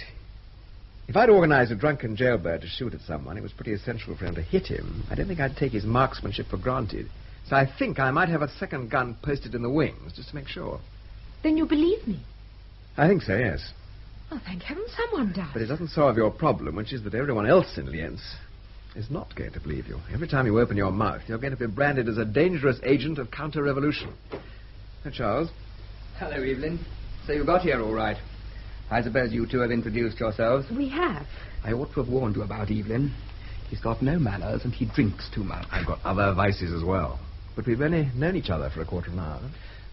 If I'd organized a drunken jailbird to shoot at someone, it was pretty essential for him to hit him. I don't think I'd take his marksmanship for granted. So I think I might have a second gun posted in the wings, just to make sure. Then you believe me? I think so, yes. Oh, thank heaven someone does. But it doesn't solve your problem, which is that everyone else in Lienz is not going to believe you. Every time you open your mouth, you're going to be branded as a dangerous agent of counter-revolution. Now, Charles. Hello, Evelyn. So you got here all right. I suppose you two have introduced yourselves. We have. I ought to have warned you about Evelyn. He's got no manners and he drinks too much. I've got other vices as well. But we've only known each other for a quarter of an hour.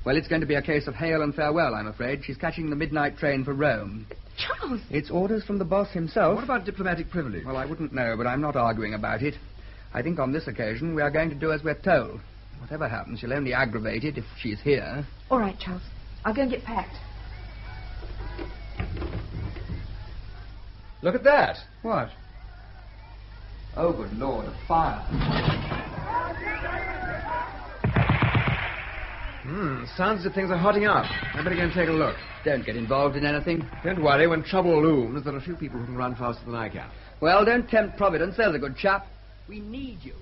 Well, it's going to be a case of hail and farewell, I'm afraid. She's catching the midnight train for Rome. Charles! It's orders from the boss himself. What about diplomatic privilege? Well, I wouldn't know, but I'm not arguing about it. I think on this occasion we are going to do as we're told. Whatever happens, she'll only aggravate it if she's here. All right, Charles. I'll go and get packed. Look at that. What? Oh, good Lord, a fire. Sounds as if things are hotting up. I better go and take a look. Don't get involved in anything. Don't worry, when trouble looms, there are a few people who can run faster than I can. Well, don't tempt Providence, there's a good chap. We need you.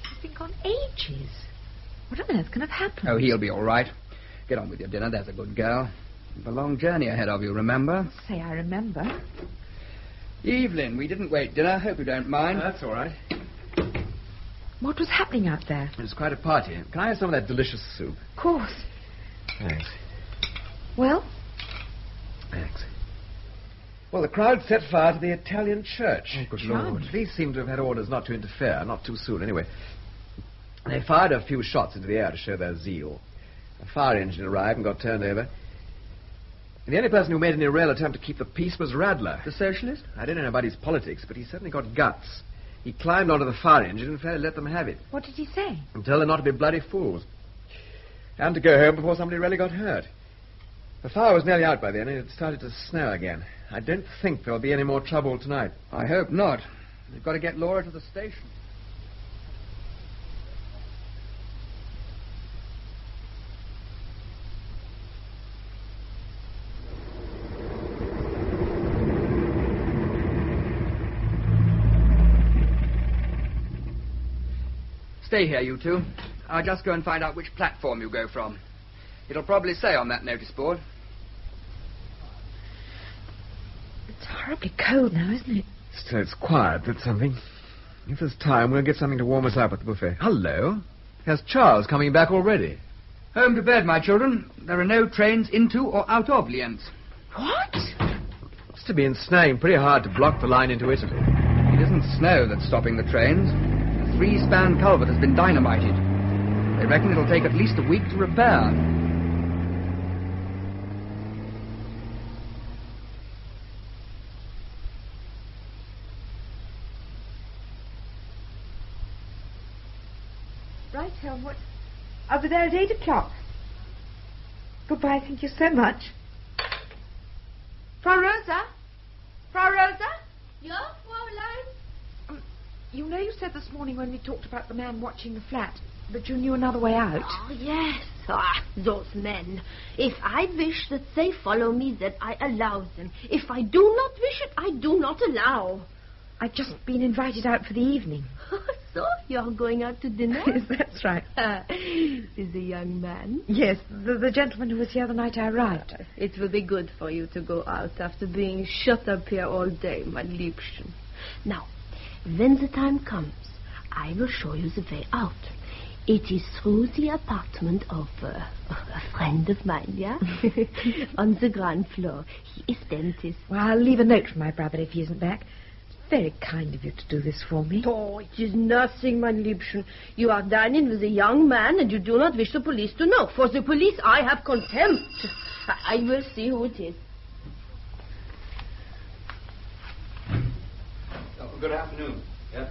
He's been gone ages. What on earth can have happened? Oh, he'll be all right. Get on with your dinner, there's a good girl. You've a long journey ahead of you, remember? Say I remember. Evelyn, we didn't wait dinner. Hope you don't mind. That's all right. What was happening out there? It's quite a party. Can I have some of that delicious soup? Of course. Thanks. Well? Thanks. Well, the crowd set fire to the Italian church. Oh, good Lord. The police seem to have had orders not to interfere. Not too soon, anyway. They fired a few shots into the air to show their zeal. A fire engine arrived and got turned over. And the only person who made any real attempt to keep the peace was Radler. The socialist? I don't know about his politics, but he certainly got guts. He climbed onto the fire engine and fairly let them have it. What did he say? And tell them not to be bloody fools. And to go home before somebody really got hurt. The fire was nearly out by then, and it started to snow again. I don't think there'll be any more trouble tonight. I hope not. We've got to get Laura to the station. Stay here, you two. I'll just go and find out which platform you go from. It'll probably say on that notice board. It's horribly cold now, isn't it? Still, it's quiet, that's something. If there's time, we'll get something to warm us up at the buffet. Hello. Here's Charles coming back already. Home to bed, my children. There are no trains into or out of Lienz. What? It's to be snowing pretty hard to block the line into Italy. It isn't snow that's stopping the trains. The 3-span culvert has been dynamited. They reckon it'll take at least a week to repair. Right, Helmut. I'll be there at 8 o'clock. Goodbye, thank you so much. Frau Rosa? Frau Rosa? Ja, Fräulein? You know you said this morning when we talked about the man watching the flat that you knew another way out? Oh, yes. Ah, those men. If I wish that they follow me, that I allow them. If I do not wish it, I do not allow. I've just been invited out for the evening. So, you're going out to dinner? Yes, that's right. Is a young man? Yes, the gentleman who was here the night I arrived. It will be good for you to go out after being shut up here all day, mein Liebchen. Now, when the time comes, I will show you the way out. It is through the apartment of a friend of mine, yeah? On the ground floor. He is dentist. Well, I'll leave a note for my brother if he isn't back. It's very kind of you to do this for me. Oh, it is nothing, mein Liebchen. You are dining with a young man and you do not wish the police to know. For the police, I have contempt. I will see who it is. Good afternoon.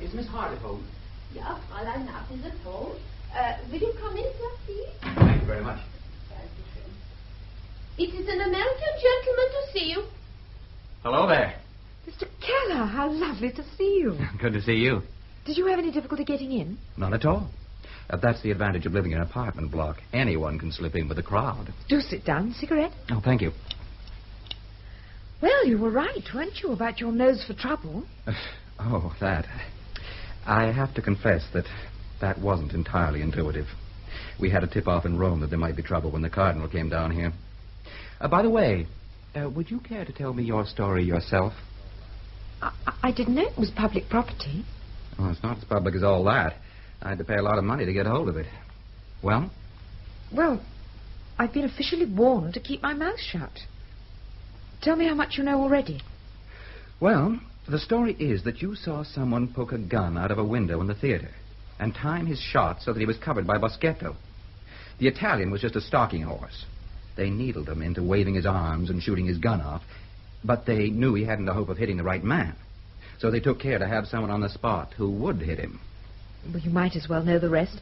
Is Miss Hart at home? Yeah, Fräulein Hart is at home. Will you come in, please? Thank you very much. It is an American gentleman to see you. Hello there. Mr. Keller, how lovely to see you. Good to see you. Did you have any difficulty getting in? None at all. That's the advantage of living in an apartment block. Anyone can slip in with the crowd. Do sit down. Cigarette? Oh, thank you. Well, you were right, weren't you, about your nose for trouble? Oh, that. I have to confess that wasn't entirely intuitive. We had a tip-off in Rome that there might be trouble when the cardinal came down here. By the way, would you care to tell me your story yourself? I didn't know it was public property. Oh, it's not as public as all that. I had to pay a lot of money to get hold of it. Well? Well, I've been officially warned to keep my mouth shut. Tell me how much you know already. Well, the story is that you saw someone poke a gun out of a window in the theater and time his shot so that he was covered by Boschetto. The Italian was just a stalking horse. They needled him into waving his arms and shooting his gun off, but they knew he hadn't the hope of hitting the right man. So they took care to have someone on the spot who would hit him. Well, you might as well know the rest.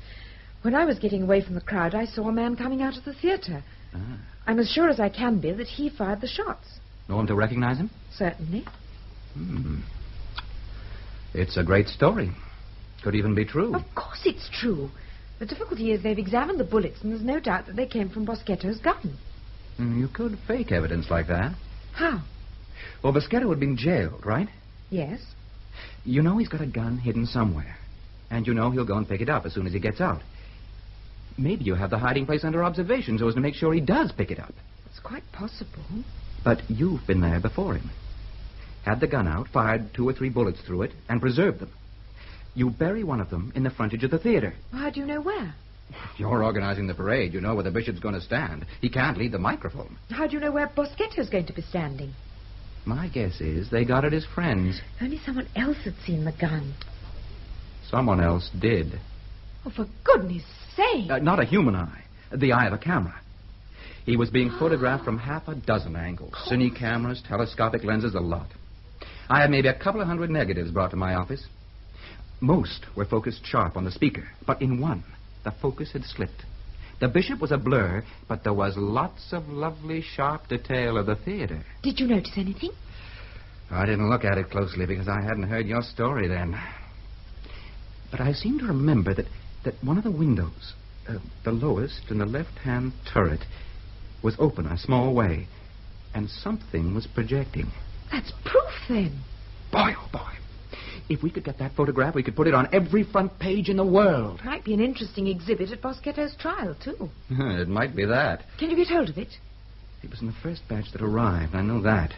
When I was getting away from the crowd, I saw a man coming out of the theater. Ah. I'm as sure as I can be that he fired the shots. No one to recognize him? Certainly. It's a great story. Could even be true. Of course it's true. The difficulty is they've examined the bullets, and there's no doubt that they came from Boschetto's gun. You could fake evidence like that. How? Well, Boschetto had been jailed, right? Yes. You know he's got a gun hidden somewhere. And you know he'll go and pick it up as soon as he gets out. Maybe you have the hiding place under observation so as to make sure he does pick it up. It's quite possible. But you've been there before him. Had the gun out, fired 2 or 3 bullets through it, and preserved them. You bury one of them in the frontage of the theater. Well, how do you know where? You're organizing the parade. You know where the bishop's going to stand. He can't lead the microphone. How do you know where Boschetto's going to be standing? My guess is they got it as friends. Only someone else had seen the gun. Someone else did. Oh, for goodness sake. Not a human eye. The eye of a camera. He was being photographed from half a dozen angles. Cine cameras, telescopic lenses, a lot. I had maybe a couple of hundred negatives brought to my office. Most were focused sharp on the speaker, but in one, the focus had slipped. The bishop was a blur, but there was lots of lovely, sharp detail of the theater. Did you notice anything? I didn't look at it closely because I hadn't heard your story then. But I seem to remember that one of the windows, the lowest in the left-hand turret, was open a small way, and something was projecting. That's proof, then. Boy, oh boy. If we could get that photograph, we could put it on every front page in the world. Might be an interesting exhibit at Boschetto's trial, too. It might be that. Can you get hold of it? It was in the first batch that arrived, I know that.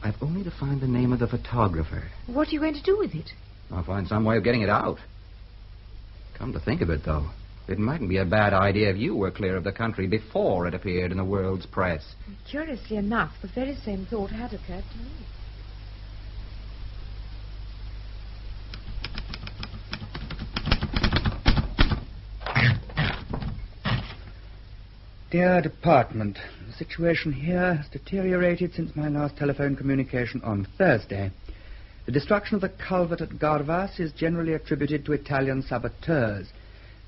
I've only to find the name of the photographer. What are you going to do with it? I'll find some way of getting it out. Come to think of it, though, it mightn't be a bad idea if you were clear of the country before it appeared in the world's press. Curiously enough, the very same thought had occurred to me. Dear Department, the situation here has deteriorated since my last telephone communication on Thursday. The destruction of the culvert at Garvas is generally attributed to Italian saboteurs.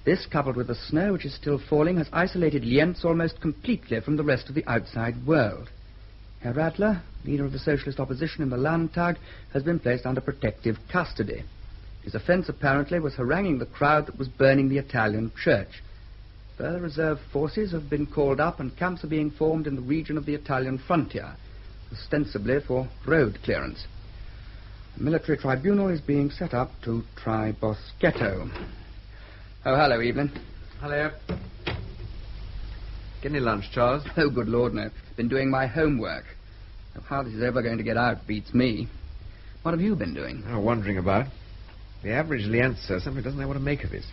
This, coupled with the snow which is still falling, has isolated Lienz almost completely from the rest of the outside world. Herr Radler, leader of the socialist opposition in the Landtag, has been placed under protective custody. His offence, apparently, was haranguing the crowd that was burning the Italian church. Further reserve forces have been called up and camps are being formed in the region of the Italian frontier, ostensibly for road clearance. A military tribunal is being set up to try Boschetto. Oh, hello, Evelyn. Hello. Get any lunch, Charles? Oh, good Lord, no. Been doing my homework. How this is ever going to get out beats me. What have you been doing? Oh, wandering about. The average Lienzer simply doesn't know what to make of it.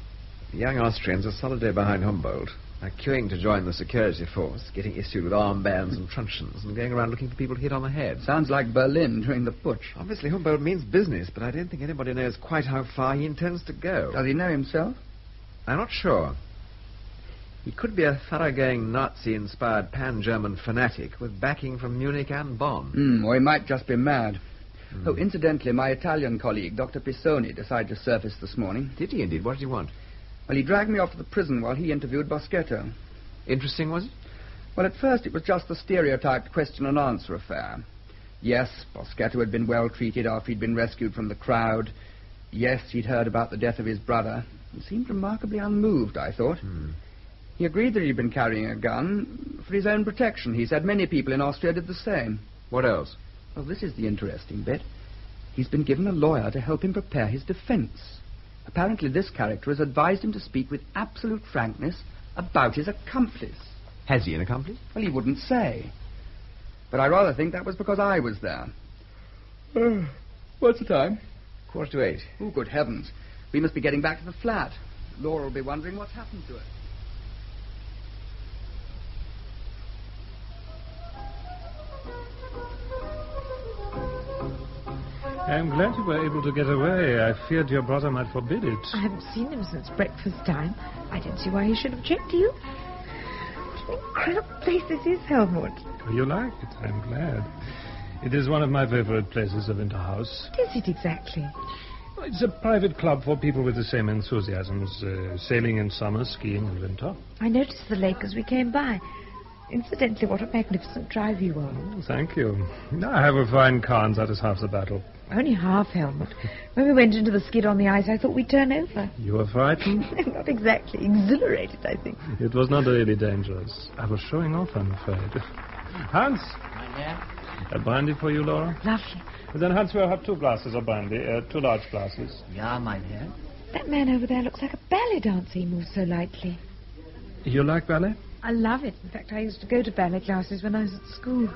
The young Austrians are solidly behind Humboldt. They're queuing to join the security force, getting issued with armbands and truncheons, and going around looking for people to hit on the head. Sounds like Berlin during the putsch. Obviously, Humboldt means business, but I don't think anybody knows quite how far he intends to go. Does he know himself? I'm not sure. He could be a thoroughgoing Nazi-inspired pan-German fanatic with backing from Munich and Bonn. Or he might just be mad. Oh, incidentally, my Italian colleague, Dr. Pisoni, decided to surface this morning. Did he indeed? What did he want? Well, he dragged me off to the prison while he interviewed Boschetto. Interesting, was it? Well, at first it was just the stereotyped question-and-answer affair. Yes, Boschetto had been well treated after he'd been rescued from the crowd. Yes, he'd heard about the death of his brother. He seemed remarkably unmoved, I thought. He agreed that he'd been carrying a gun for his own protection. He said many people in Austria did the same. What else? Well, this is the interesting bit. He's been given a lawyer to help him prepare his defense. Apparently this character has advised him to speak with absolute frankness about his accomplice. Has he an accomplice? Well, he wouldn't say. But I rather think that was because I was there. What's the time? 7:45. Oh, good heavens. We must be getting back to the flat. Laura will be wondering what's happened to her. I'm glad you were able to get away. I feared your brother might forbid it. I haven't seen him since breakfast time. I don't see why he should object to you. What an incredible place this is, Helmut. You like it? I'm glad. It is one of my favorite places of Winterhouse. What is it exactly? It's a private club for people with the same enthusiasms. Sailing in summer, skiing in winter. I noticed the lake as we came by. Incidentally, what a magnificent drive you are. Oh, thank you. I have a fine car, and that is half the battle. Only half, Helmut. When we went into the skid on the ice, I thought we'd turn over. You were frightened? Not exactly. Exhilarated, I think. It was not really dangerous. I was showing off, I'm afraid. Hans! A brandy for you, Laura? Lovely. Then Hans will have 2 glasses of brandy, 2 large glasses. Ja, mein Herr. That man over there looks like a ballet dancer. He moves so lightly. You like ballet? I love it. In fact, I used to go to ballet classes when I was at school.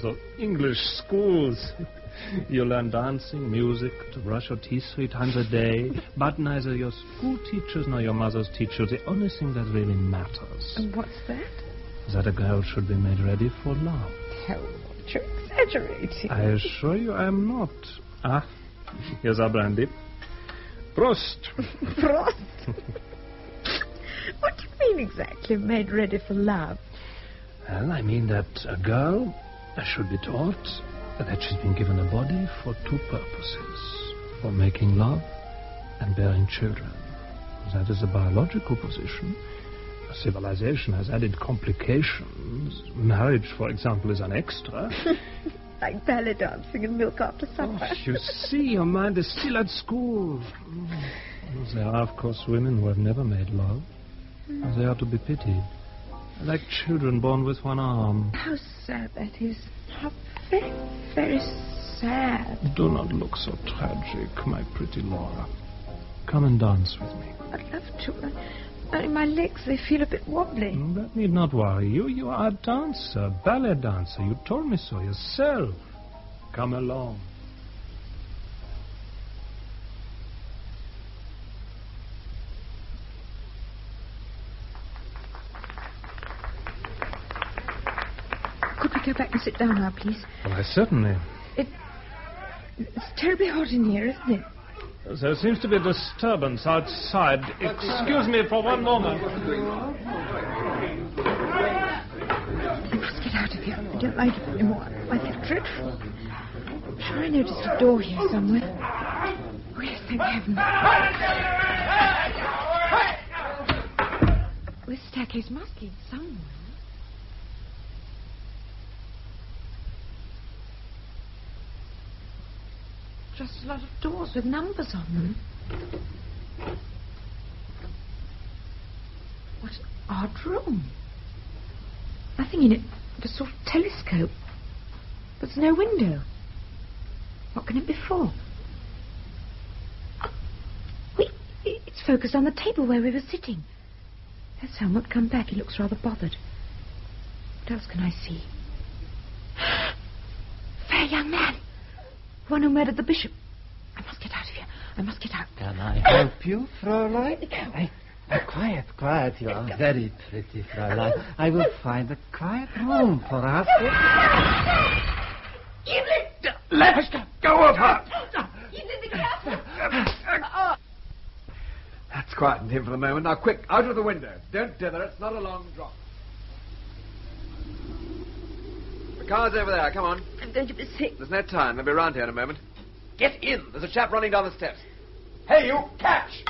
So English schools. You learn dancing, music, to brush your teeth 3 times a day. But neither your school teachers nor your mother's teach you the only thing that really matters. And what's that? That a girl should be made ready for love. Helmut, you're exaggerating. I assure you I am not. Ah, here's our brandy. Prost. Prost. What do you mean exactly, made ready for love? Well, I mean that a girl should be taught that she's been given a body for two purposes. For making love and bearing children. That is a biological position. Civilization has added complications. Marriage, for example, is an extra. Like ballet dancing and milk after supper. Oh, you see, your mind is still at school. There are, of course, women who have never made love. They are to be pitied. Like children born with one arm. How sad that is. How very, very sad. Do not look so tragic, my pretty Laura. Come and dance with me. I'd love to. Only my legs, they feel a bit wobbly. That need not worry you. You are a dancer, ballet dancer. You told me so yourself. Come along. Could we go back and sit down now, please? Why, certainly. It's terribly hot in here, isn't it? There seems to be a disturbance outside. Excuse me for one moment. I must get out of here. I don't like it anymore. I feel dreadful. I'm sure I noticed a door here somewhere. Oh, yes, thank heaven. This staircase must lead somewhere. Just a lot of doors with numbers on them. What an odd room. Nothing in it but a sort of telescope. But there's no window. What can it be for? Wait, it's focused on the table where we were sitting. There's Helmut come back. He looks rather bothered. What else can I see? Fair young man. One who murdered the bishop. I must get out of here. I must get out. Can I help you, Fräulein? Quiet. You are very pretty, Fräulein. I will find a quiet room for us. Let us go of her. He's in the castle. That's quietened him for the moment. Now, quick, out of the window. Don't dither. It's not a long drop. The car's over there. Come on. I'm going to be sick. There's no time. They'll be round here in a moment. Get in. There's a chap running down the steps. Hey, you! Catch!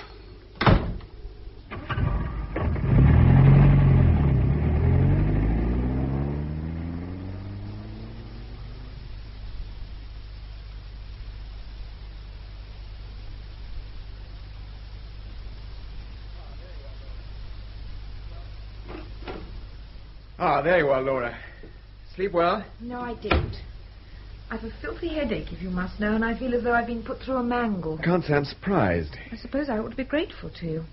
Ah, there you are, Laura. Sleep well? No, I didn't. I've a filthy headache, if you must know, and I feel as though I've been put through a mangle. Can't say I'm surprised. I suppose I ought to be grateful to you.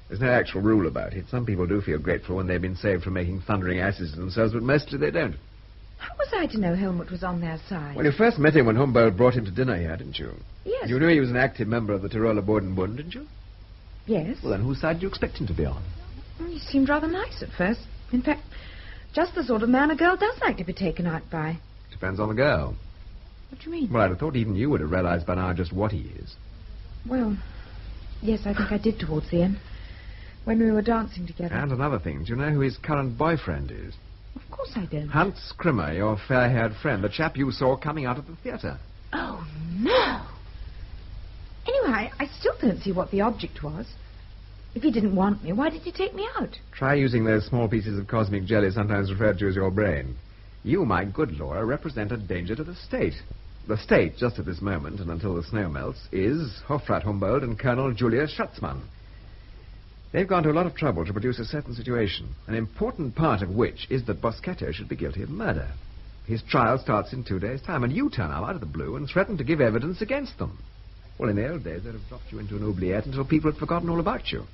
There's no actual rule about it. Some people do feel grateful when they've been saved from making thundering asses of themselves, but mostly they don't. How was I to know Helmut was on their side? Well, you first met him when Humboldt brought him to dinner here, didn't you? Yes. You knew he was an active member of the Tiroler Bodenbund, didn't you? Yes. Well, then whose side did you expect him to be on? He seemed rather nice at first. In fact, just the sort of man a girl does like to be taken out by. Depends on the girl. What do you mean? Well, I'd have thought even you would have realized by now just what he is. Well, yes, I think I did towards the end. When we were dancing together. And another thing, do you know who his current boyfriend is? Of course I don't. Hans Krimmer, your fair-haired friend, the chap you saw coming out of the theatre. Oh, no! Anyway, I still don't see what the object was. If he didn't want me, why did he take me out? Try using those small pieces of cosmic jelly sometimes referred to as your brain. You, my good Laura, represent a danger to the state. The state, just at this moment, and until the snow melts, is Hofrat Humboldt and Colonel Julius Schatzmann. They've gone to a lot of trouble to produce a certain situation, an important part of which is that Boschetto should be guilty of murder. His trial starts in 2 days' time, and you turn up out of the blue and threaten to give evidence against them. Well, in the old days, they'd have dropped you into an oubliette until people had forgotten all about you.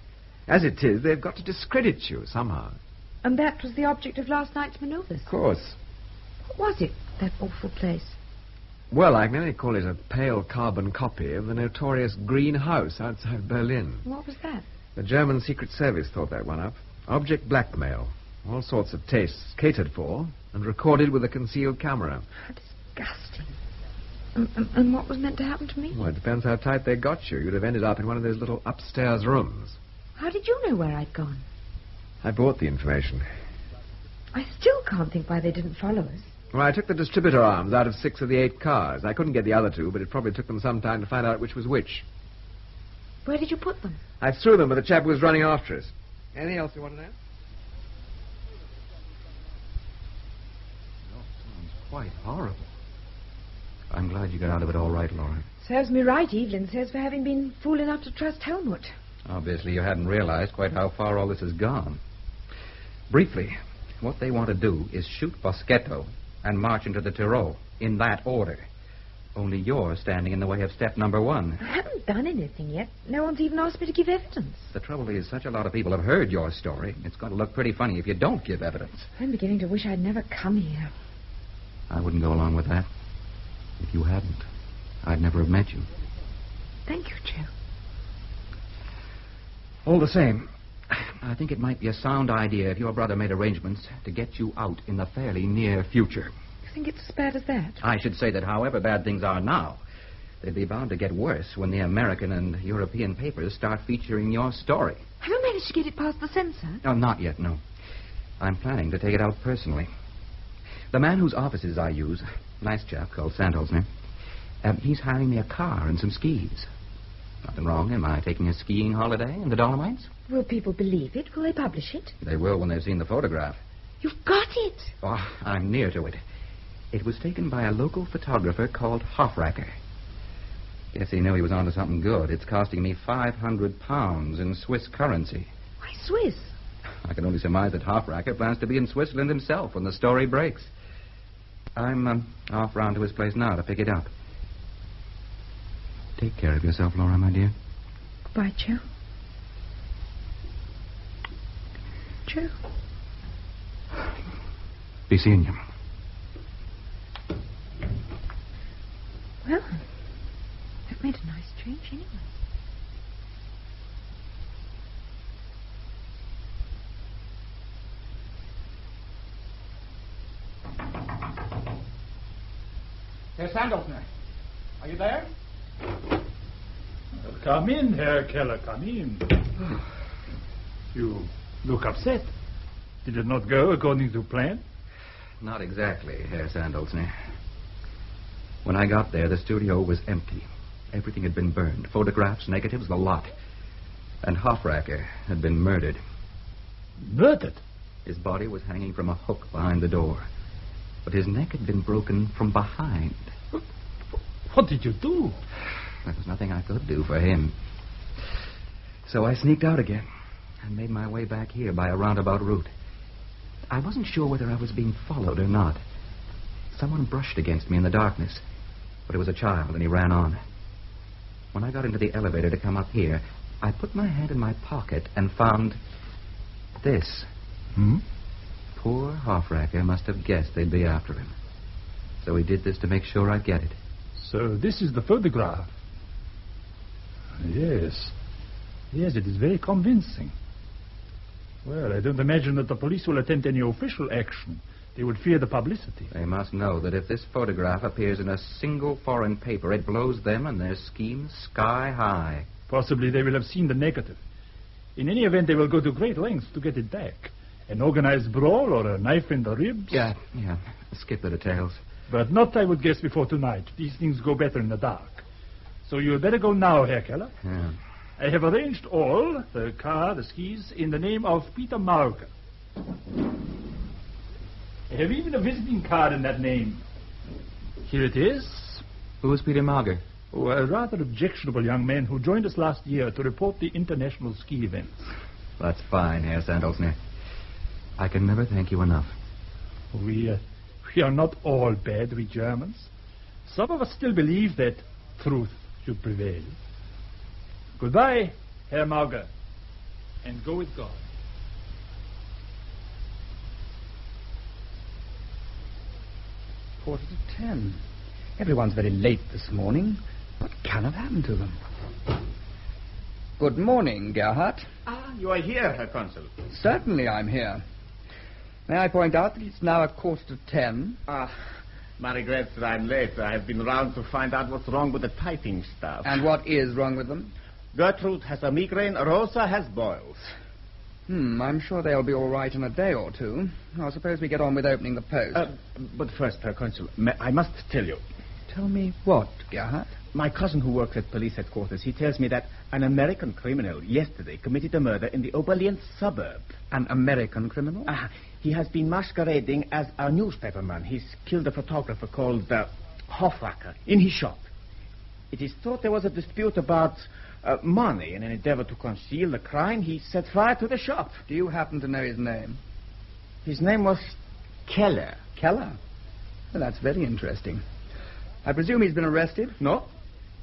As it is, they've got to discredit you somehow. And that was the object of last night's manoeuvres? Of course. What was it, that awful place? Well, I can only call it a pale carbon copy of the notorious Green House outside Berlin. What was that? The German Secret Service thought that one up. Object blackmail. All sorts of tastes catered for and recorded with a concealed camera. How disgusting. And what was meant to happen to me? Well, it depends how tight they got you. You'd have ended up in one of those little upstairs rooms. How did you know where I'd gone? I brought the information. I still can't think why they didn't follow us. Well, I took the distributor arms out of 6 of the 8 cars. I couldn't get the other 2, but it probably took them some time to find out which was which. Where did you put them? I threw them, but the chap who was running after us. Anything else you want to know? Sounds quite horrible. I'm glad you got out of it all right, Laura. Serves me right, Evelyn says, for having been fool enough to trust Helmut. Obviously, you hadn't realized quite how far all this has gone. Briefly, what they want to do is shoot Boschetto and march into the Tyrol, in that order. Only you're standing in the way of step number 1. I haven't done anything yet. No one's even asked me to give evidence. The trouble is, such a lot of people have heard your story. It's going to look pretty funny if you don't give evidence. I'm beginning to wish I'd never come here. I wouldn't go along with that. If you hadn't, I'd never have met you. Thank you, Joe. All the same, I think it might be a sound idea if your brother made arrangements to get you out in the fairly near future. You think it's as bad as that? I should say that however bad things are now, they'd be bound to get worse when the American and European papers start featuring your story. Have you managed to get it past the censor? Oh, not yet, no. I'm planning to take it out personally. The man whose offices I use, nice chap called Sandholzner, he's hiring me a car and some skis. Nothing wrong in my taking a skiing holiday in the Dolomites. Will people believe it? Will they publish it? They will when they've seen the photograph. You've got it! Oh, I'm near to it. It was taken by a local photographer called Hofracker. Guess he knew he was onto something good. It's costing me £500 in Swiss currency. Why Swiss? I can only surmise that Hofracker plans to be in Switzerland himself when the story breaks. I'm off round to his place now to pick it up. Take care of yourself, Laura, my dear. Goodbye, Joe. Joe. Be seeing you. Well, that made a nice change anyway. Herr Sandholzner, are you there? Come in, Herr Keller, come in. You look upset. Did it not go according to plan? Not exactly, Herr Sandholzner. When I got there, the studio was empty. Everything had been burned. Photographs, negatives, the lot. And Hofracker had been murdered. Murdered? His body was hanging from a hook behind the door. But his neck had been broken from behind. What did you do? There was nothing I could do for him. So I sneaked out again and made my way back here by a roundabout route. I wasn't sure whether I was being followed or not. Someone brushed against me in the darkness, but it was a child, and he ran on. When I got into the elevator to come up here, I put my hand in my pocket and found this. Poor Hofracker must have guessed they'd be after him. So he did this to make sure I'd get it. So this is the photograph. Yes. Yes, it is very convincing. Well, I don't imagine that the police will attempt any official action. They would fear the publicity. They must know that if this photograph appears in a single foreign paper, it blows them and their scheme sky high. Possibly they will have seen the negative. In any event, they will go to great lengths to get it back. An organized brawl or a knife in the ribs? Yeah. Skip the details. But not, I would guess, before tonight. These things go better in the dark. So you had better go now, Herr Keller. Yeah. I have arranged all, the car, the skis, in the name of Peter Mauger. I have even a visiting card in that name. Here it is. Who is Peter Mauger? Oh, a rather objectionable young man who joined us last year to report the international ski events. That's fine, Herr Sandholzner. I can never thank you enough. We are not all bad, we Germans. Some of us still believe that truth should prevail. Goodbye, Herr Mauger, and go with God. Quarter to 10. Everyone's very late this morning. What can have happened to them? Good morning, Gerhard. You are here, Herr Consul. Certainly I'm here. May I point out that it's now 9:15? My regrets that I'm late. I have been round to find out what's wrong with the typing stuff. And what is wrong with them? Gertrude has a migraine. Rosa has boils. I'm sure they'll be all right in a day or two. I suppose we get on with opening the post. But first, Herr Consul, I must tell you. Tell me what, Gerhard? My cousin who works at police headquarters, he tells me that an American criminal yesterday committed a murder in the Lienz suburb. An American criminal? He has been masquerading as a newspaperman. He's killed a photographer called Hofracker in his shop. It is thought there was a dispute about money. In an endeavor to conceal the crime, he set fire to the shop. Do you happen to know his name? His name was Keller. Keller? Well, that's very interesting. I presume he's been arrested? No.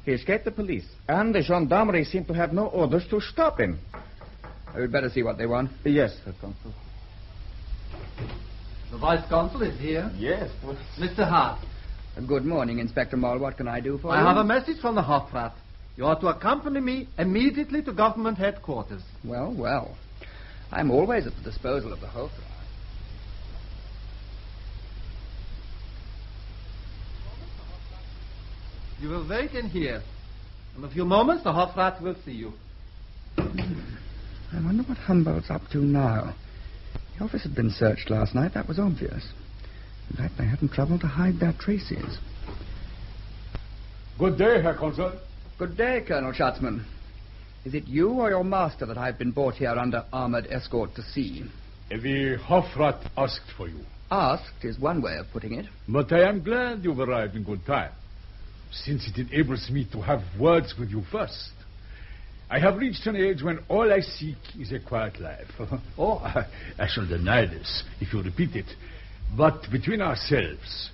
He escaped the police, and the gendarmerie seem to have no orders to stop him. We'd better see what they want. Yes, Herr Consul. The Vice Consul is here. Yes. Mr. Hart. Good morning, Inspector Moll. What can I do for you? I have a message from the Hofrat. You are to accompany me immediately to government headquarters. Well, well. I'm always at the disposal of the Hofrat. You will wait in here. In a few moments, the Hofrat will see you. I wonder what Humboldt's up to now. The office had been searched last night. That was obvious. In fact, they hadn't troubled to hide their traces. Good day, Herr Consul. Good day, Colonel Schatzman. Is it you or your master that I've been brought here under armored escort to see? The Hofrat asked for you. Asked is one way of putting it. But I am glad you've arrived in good time, since it enables me to have words with you first. I have reached an age when all I seek is a quiet life. I shall deny this if you repeat it. But between ourselves,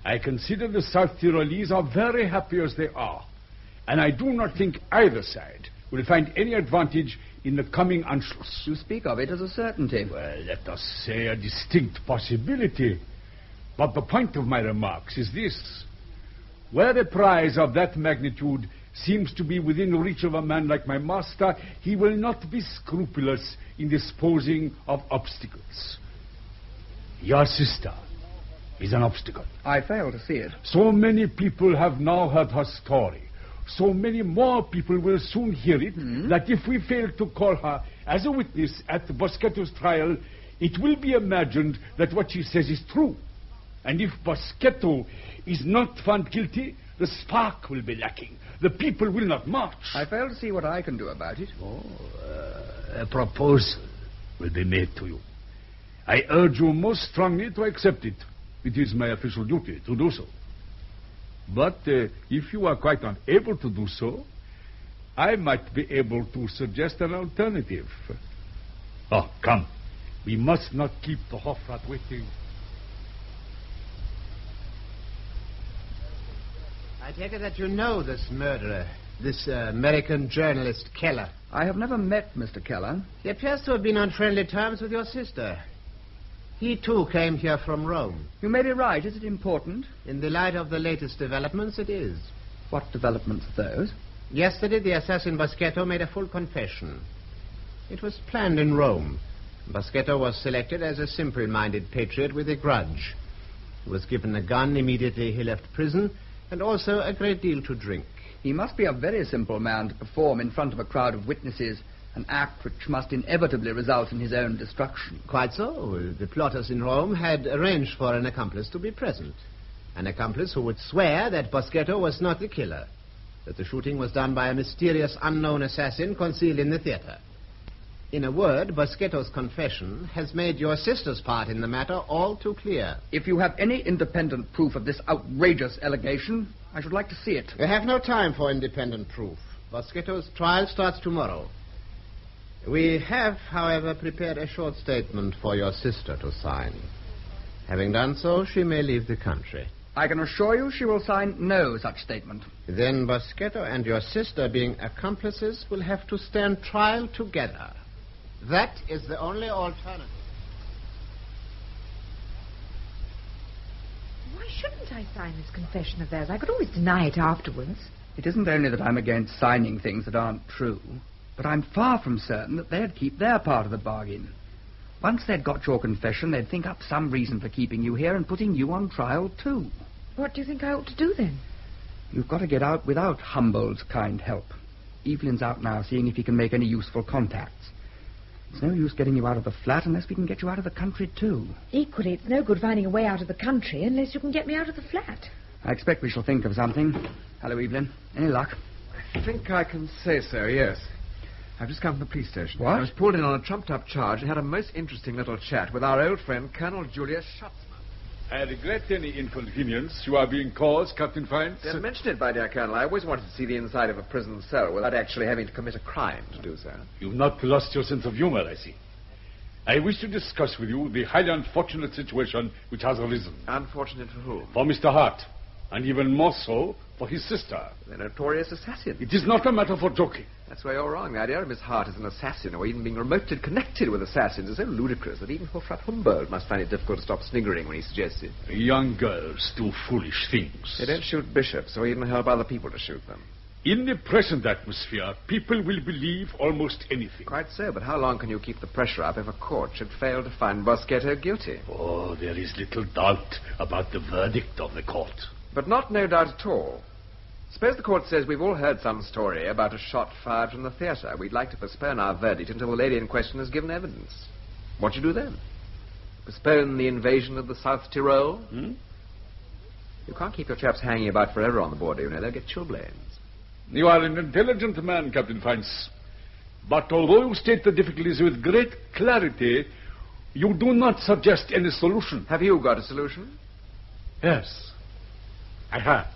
I consider the South Tyrolese are very happy as they are. And I do not think either side will find any advantage in the coming Anschluss. You speak of it as a certainty. Well, let us say a distinct possibility. But the point of my remarks is this. Where a prize of that magnitude seems to be within reach of a man like my master, he will not be scrupulous in disposing of obstacles. Your sister is an obstacle. I fail to see it. So many people have now heard her story. So many more people will soon hear it, that if we fail to call her as a witness at Boschetto's trial, it will be imagined that what she says is true. And if Boschetto is not found guilty, the spark will be lacking. The people will not march. I fail to see what I can do about it. A proposal will be made to you. I urge you most strongly to accept it. It is my official duty to do so. But if you are quite unable to do so, I might be able to suggest an alternative. Oh, come. We must not keep the Hofrat waiting. I take it that you know this murderer, this American journalist Keller. I have never met Mr. Keller. He appears to have been on friendly terms with your sister. He, too, came here from Rome. You may be right. Is it important? In the light of the latest developments, it is. What developments are those? Yesterday, the assassin Boschetto made a full confession. It was planned in Rome. Boschetto was selected as a simple-minded patriot with a grudge. He was given a gun immediately he left prison, and also a great deal to drink. He must be a very simple man to perform in front of a crowd of witnesses an act which must inevitably result in his own destruction. Quite so. The plotters in Rome had arranged for an accomplice to be present. An accomplice who would swear that Boschetto was not the killer, that the shooting was done by a mysterious unknown assassin concealed in the theater. In a word, Boschetto's confession has made your sister's part in the matter all too clear. If you have any independent proof of this outrageous allegation, I should like to see it. We have no time for independent proof. Boschetto's trial starts tomorrow. We have, however, prepared a short statement for your sister to sign. Having done so, she may leave the country. I can assure you she will sign no such statement. Then Boschetto and your sister, being accomplices, will have to stand trial together. That is the only alternative. Why shouldn't I sign this confession of theirs? I could always deny it afterwards. It isn't only that I'm against signing things that aren't true, but I'm far from certain that they'd keep their part of the bargain. Once they'd got your confession, they'd think up some reason for keeping you here and putting you on trial, too. What do you think I ought to do then? You've got to get out without Humboldt's kind help. Evelyn's out now seeing if he can make any useful contacts. It's no use getting you out of the flat unless we can get you out of the country, too. Equally, it's no good finding a way out of the country unless you can get me out of the flat. I expect we shall think of something. Hello, Evelyn. Any luck? I think I can say so, yes. I've just come from the police station. What? I was pulled in on a trumped-up charge and had a most interesting little chat with our old friend, Colonel Julius Schutzmann. I regret any inconvenience you are being caused, Captain Fiennes. Don't mention it, my dear Colonel. I always wanted to see the inside of a prison cell without actually having to commit a crime to do so. You've not lost your sense of humor, I see. I wish to discuss with you the highly unfortunate situation which has arisen. Unfortunate for whom? For Mr. Hart, and even more so for his sister. The notorious assassin. It is not a matter for joking. That's where you're wrong. The idea of Miss Hart as an assassin, or even being remotely connected with assassins, is so ludicrous that even Hofrat Humboldt must find it difficult to stop sniggering when he suggests it. Young girls do foolish things. They don't shoot bishops, or even help other people to shoot them. In the present atmosphere, people will believe almost anything. Quite so, but how long can you keep the pressure up if a court should fail to find Boschetto guilty? Oh, there is little doubt about the verdict of the court. But not no doubt at all. Suppose the court says we've all heard some story about a shot fired from the theatre. We'd like to postpone our verdict until the lady in question has given evidence. What do you do then? Postpone the invasion of the South Tyrol? You can't keep your chaps hanging about forever on the border, you know. They'll get chilblains. You are an intelligent man, Captain Fiennes. But although you state the difficulties with great clarity, you do not suggest any solution. Have you got a solution? Yes, I have.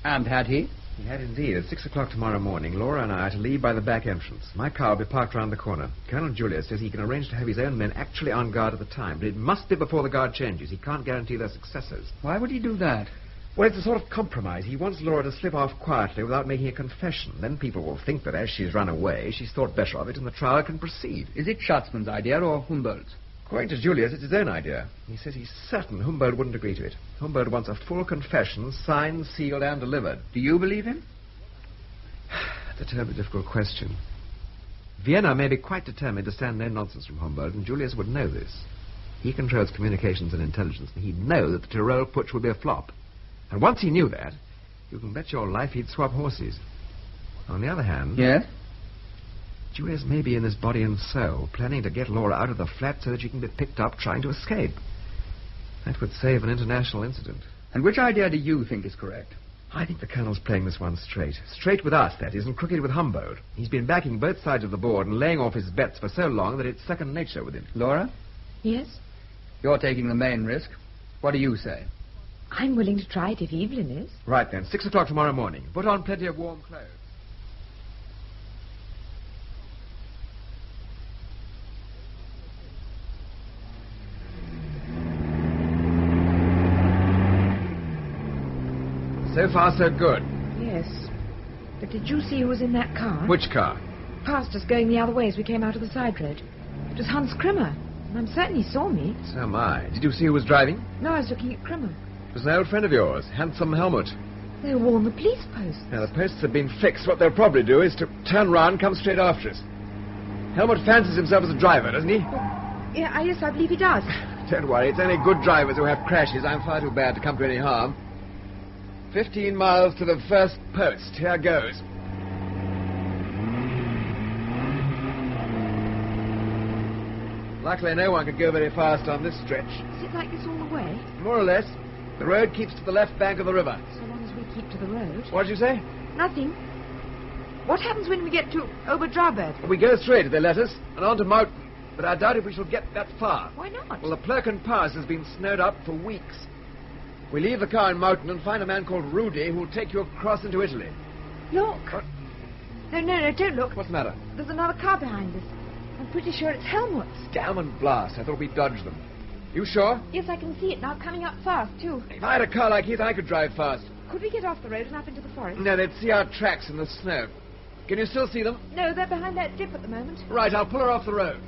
And had he? He had indeed. At 6 o'clock tomorrow morning, Laura and I are to leave by the back entrance. My car will be parked round the corner. Colonel Julius says he can arrange to have his own men actually on guard at the time, but it must be before the guard changes. He can't guarantee their successors. Why would he do that? Well, it's a sort of compromise. He wants Laura to slip off quietly without making a confession. Then people will think that as she's run away, she's thought better of it and the trial can proceed. Is it Schutzmann's idea or Humboldt's? According to Julius, it's his own idea. He says he's certain Humboldt wouldn't agree to it. Humboldt wants a full confession, signed, sealed, and delivered. Do you believe him? That's a terribly difficult question. Vienna may be quite determined to stand no nonsense from Humboldt, and Julius would know this. He controls communications and intelligence, and he'd know that the Tyrol putsch would be a flop. And once he knew that, you can bet your life he'd swap horses. On the other hand... Yes? Julius may be in his body and soul, planning to get Laura out of the flat so that she can be picked up trying to escape. That would save an international incident. And which idea do you think is correct? I think the Colonel's playing this one straight. Straight with us, that is, and crooked with Humboldt. He's been backing both sides of the board and laying off his bets for so long that it's second nature with him. Laura? Yes? You're taking the main risk. What do you say? I'm willing to try it if Evelyn is. Right then, 6 o'clock tomorrow morning. Put on plenty of warm clothes. So far, so good. Yes. But did you see who was in that car? Which car? Passed us going the other way as we came out of the side road. It was Hans Krimmer. And I'm certain he saw me. So am I. Did you see who was driving? No, I was looking at Krimmer. It was an old friend of yours, Handsome Helmut. They were on the police posts. Now, the posts have been fixed. What they'll probably do is to turn round and come straight after us. Helmut fancies himself as a driver, doesn't he? Yeah, yes, I believe he does. Don't worry, it's only good drivers who have crashes. I'm far too bad to come to any harm. 15 miles to the first post. Here goes. Luckily, no one could go very fast on this stretch. Is it like this all the way? More or less. The road keeps to the left bank of the river. So long as we keep to the road. What did you say? Nothing. What happens when we get to Oberdrabert? We go straight if they let us, and on to Mountain. But I doubt if we shall get that far. Why not? Well, the Plurken Pass has been snowed up for weeks. We leave the car in Mountain and find a man called Rudy who'll take you across into Italy. Look. What? No, don't look. What's the matter? There's another car behind us. I'm pretty sure it's Helmut's. Damn and blast. I thought we'd dodge them. You sure? Yes, I can see it now, coming up fast, too. If I had a car like his, I could drive fast. Could we get off the road and up into the forest? No, they'd see our tracks in the snow. Can you still see them? No, they're behind that dip at the moment. Right, I'll pull her off the road.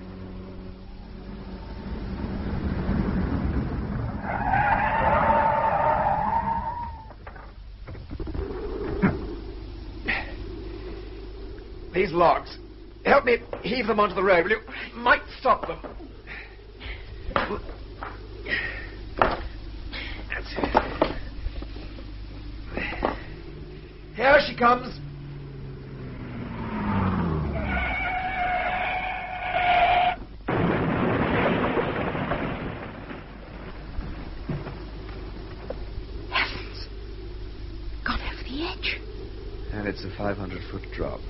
These logs. Help me heave them onto the road, will you? Might stop them. That's it. Here she comes. Heavens! Gone over the edge. And it's a 500-foot drop.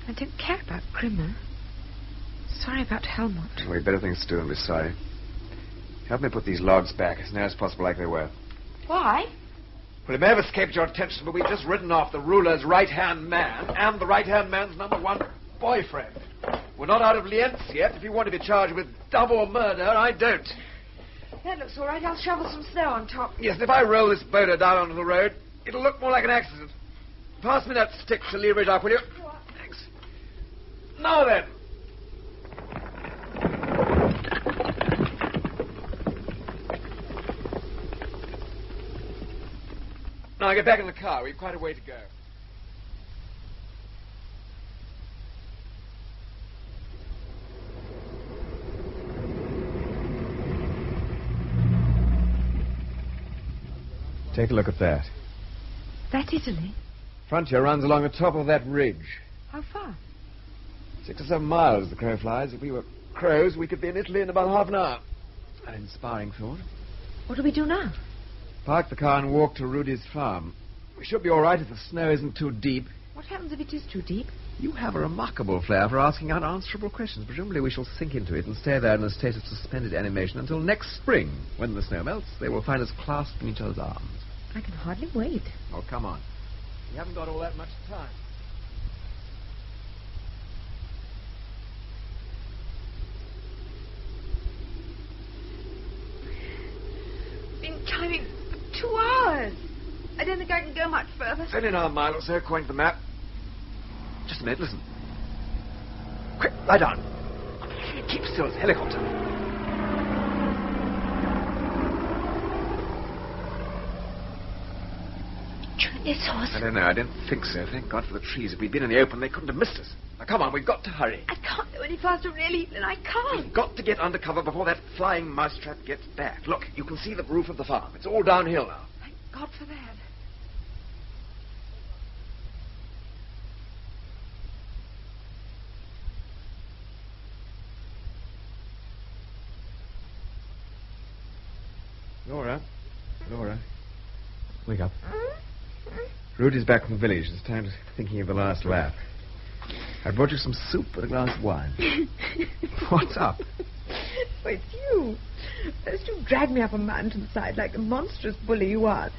I don't care about Grimmer. Sorry about Helmut. Well, we'd better things to do and be sorry. Help me put these logs back as near as possible like they were. Why? Well, it may have escaped your attention, but we've just ridden off the ruler's right-hand man and the right-hand man's #1 boyfriend. We're not out of Lienz yet. If you want to be charged with double murder, I don't. That looks all right. I'll shovel some snow on top. Yes, and if I roll this boulder down onto the road, it'll look more like an accident. Pass me that stick to leverage up, will you? Thanks. Now then. Now, get back in the car. We've quite a way to go. Take a look at that. That Italy? Frontier runs along the top of that ridge. How far? 6 or 7 miles, the crow flies. If we were crows, we could be in Italy in about half an hour. An inspiring thought. What do we do now? Park the car and walk to Rudy's farm. We should be all right if the snow isn't too deep. What happens if it is too deep? You have a remarkable flair for asking unanswerable questions. Presumably we shall sink into it and stay there in a state of suspended animation until next spring. When the snow melts, they will find us clasped in each other's arms. I can hardly wait. Oh, come on. We haven't got all that much time. Been climbing for 2 hours. I don't think I can go much further. It's only another mile or so, according to the map. Just a minute, listen. Quick, lie down. Keep still, it's a helicopter. They saw us. I don't know, I don't think so. Thank God for the trees. If we'd been in the open, they couldn't have missed us. Now, come on, we've got to hurry. I can't go any faster, really, and I can't. We've got to get under cover before that flying mousetrap gets back. Look, you can see the roof of the farm. It's all downhill now. Thank God for that. Laura. Wake up. Rudy's back from the village. It's time to thinking of the last lap. I brought you some soup and a glass of wine. What's up? Oh, it's you. First you drag me up a mountainside like the monstrous bully you are.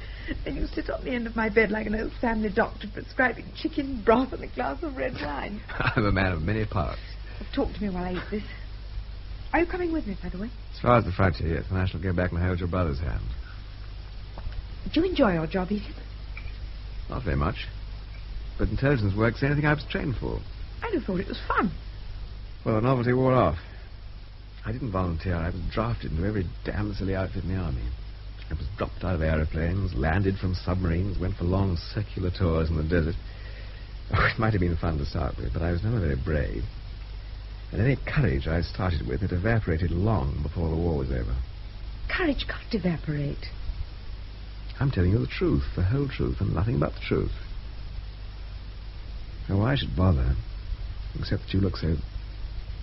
Then you sit on the end of my bed like an old family doctor prescribing chicken broth and a glass of red wine. I'm a man of many parts. Talk to me while I eat this. Are you coming with me, by the way? As far as the frontier, yes, and I shall go back and hold your brother's hand. Did you enjoy your job, Edith? Not very much. But intelligence work's anything I was trained for. I'd have thought it was fun. Well, the novelty wore off. I didn't volunteer. I was drafted into every damn silly outfit in the army. I was dropped out of aeroplanes, landed from submarines, went for long circular tours in the desert. Oh, it might have been fun to start with, but I was never very brave. And any courage I started with had evaporated long before the war was over. Courage can't evaporate. I'm telling you the truth, the whole truth, and nothing but the truth. Now, why I should bother, except that you look so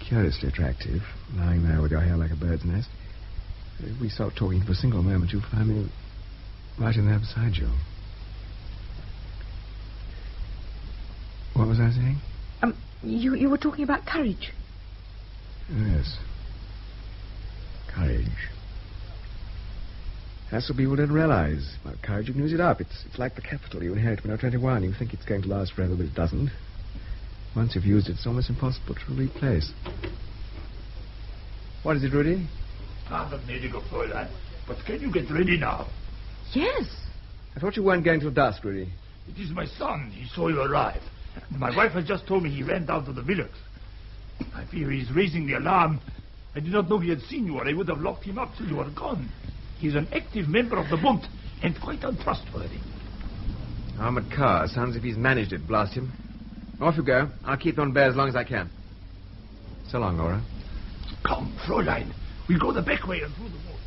curiously attractive, lying there with your hair like a bird's nest. If we stop talking for a single moment, you'll find me right in there beside you. What was I saying? You were talking about courage. Yes. Courage. That's what people don't realize about courage. You can use it up. It's like the capital you inherit when you're 21. You think it's going to last forever, but it doesn't. Once you've used it, it's almost impossible to replace. What is it, Rudy? Pardon, gnädiger Fräulein, but can you get ready now? Yes. I thought you weren't going till dusk, Rudy. It is my son. He saw you arrive. My wife has just told me he ran down to the village. I fear he's raising the alarm. I did not know he had seen you, or I would have locked him up till you were gone. He's an active member of the Bund and quite untrustworthy. Armored car. Sounds as if he's managed it, blast him. Off you go. I'll keep on bare as long as I can. So long, Laura. Come, Fräulein. We'll go the back way and through the wall.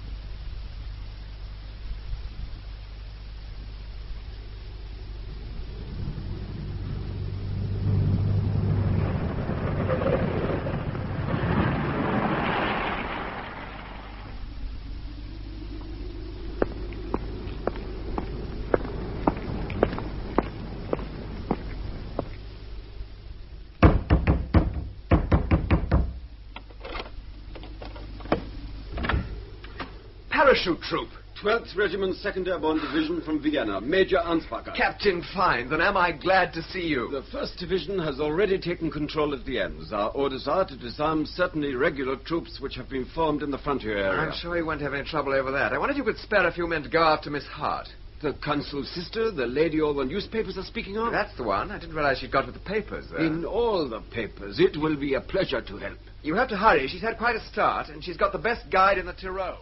parachute troop. 12th Regiment 2nd Airborne Division from Vienna. Major Ansbacher. Captain, fine. Then am I glad to see you. The 1st Division has already taken control of Lienz. Our orders are to disarm certain irregular troops which have been formed in the frontier area. I'm sure you won't have any trouble over that. I wonder if you could spare a few men to go after Miss Hart. The consul's sister, the lady all the newspapers are speaking of? That's the one. I didn't realize she'd got with the papers, though. In all the papers. It will be a pleasure to help. You have to hurry. She's had quite a start, and she's got the best guide in the Tyrol.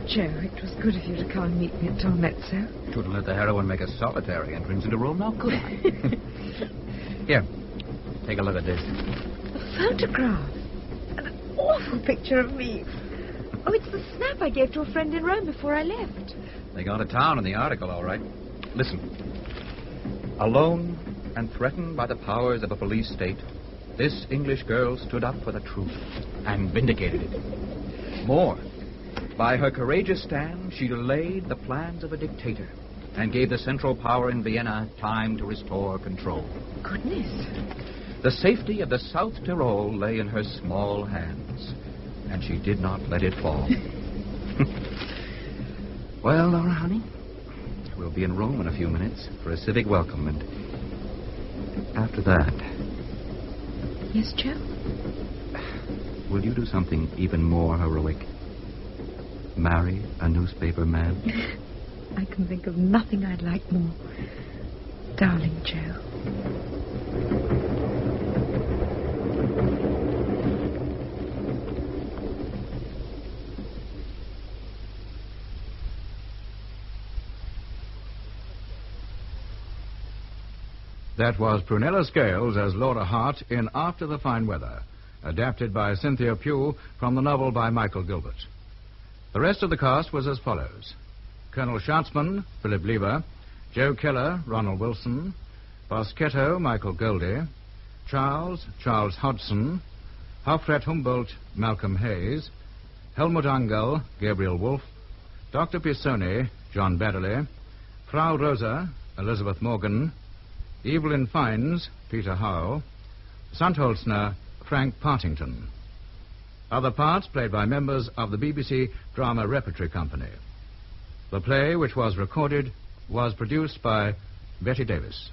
Joe, it was good of you to come and meet me at Tolmezzo. Shouldn't let the heroine make a solitary entrance into Rome now, could I? Here, take a look at this. A photograph. And an awful picture of me. Oh, it's the snap I gave to a friend in Rome before I left. They got to town in the article, all right. Listen. Alone and threatened by the powers of a police state, this English girl stood up for the truth and vindicated it. More. By her courageous stand, she delayed the plans of a dictator and gave the central power in Vienna time to restore control. Goodness. The safety of the South Tyrol lay in her small hands, and she did not let it fall. Well, Laura, honey, we'll be in Rome in a few minutes for a civic welcome, and after that... Yes, Joe? Will you do something even more heroic? Marry a newspaper man? I can think of nothing I'd like more. Darling Joe. That was Prunella Scales as Laura Hart in After the Fine Weather, adapted by Cynthia Pughe from the novel by Michael Gilbert. The rest of the cast was as follows. Colonel Schatzman, Philip Lieber, Joe Keller, Ronald Wilson, Boschetto, Michael Goldie, Charles Hodgson, Alfred Humboldt, Malcolm Hayes, Helmut Angel, Gabriel Wolfe, Dr. Pisoni, John Baddeley, Frau Rosa, Elizabeth Morgan, Evelyn Fines, Peter Howell, Sandholzner, Frank Partington. Other parts played by members of the BBC Drama Repertory Company. The play, which was recorded, was produced by Betty Davis.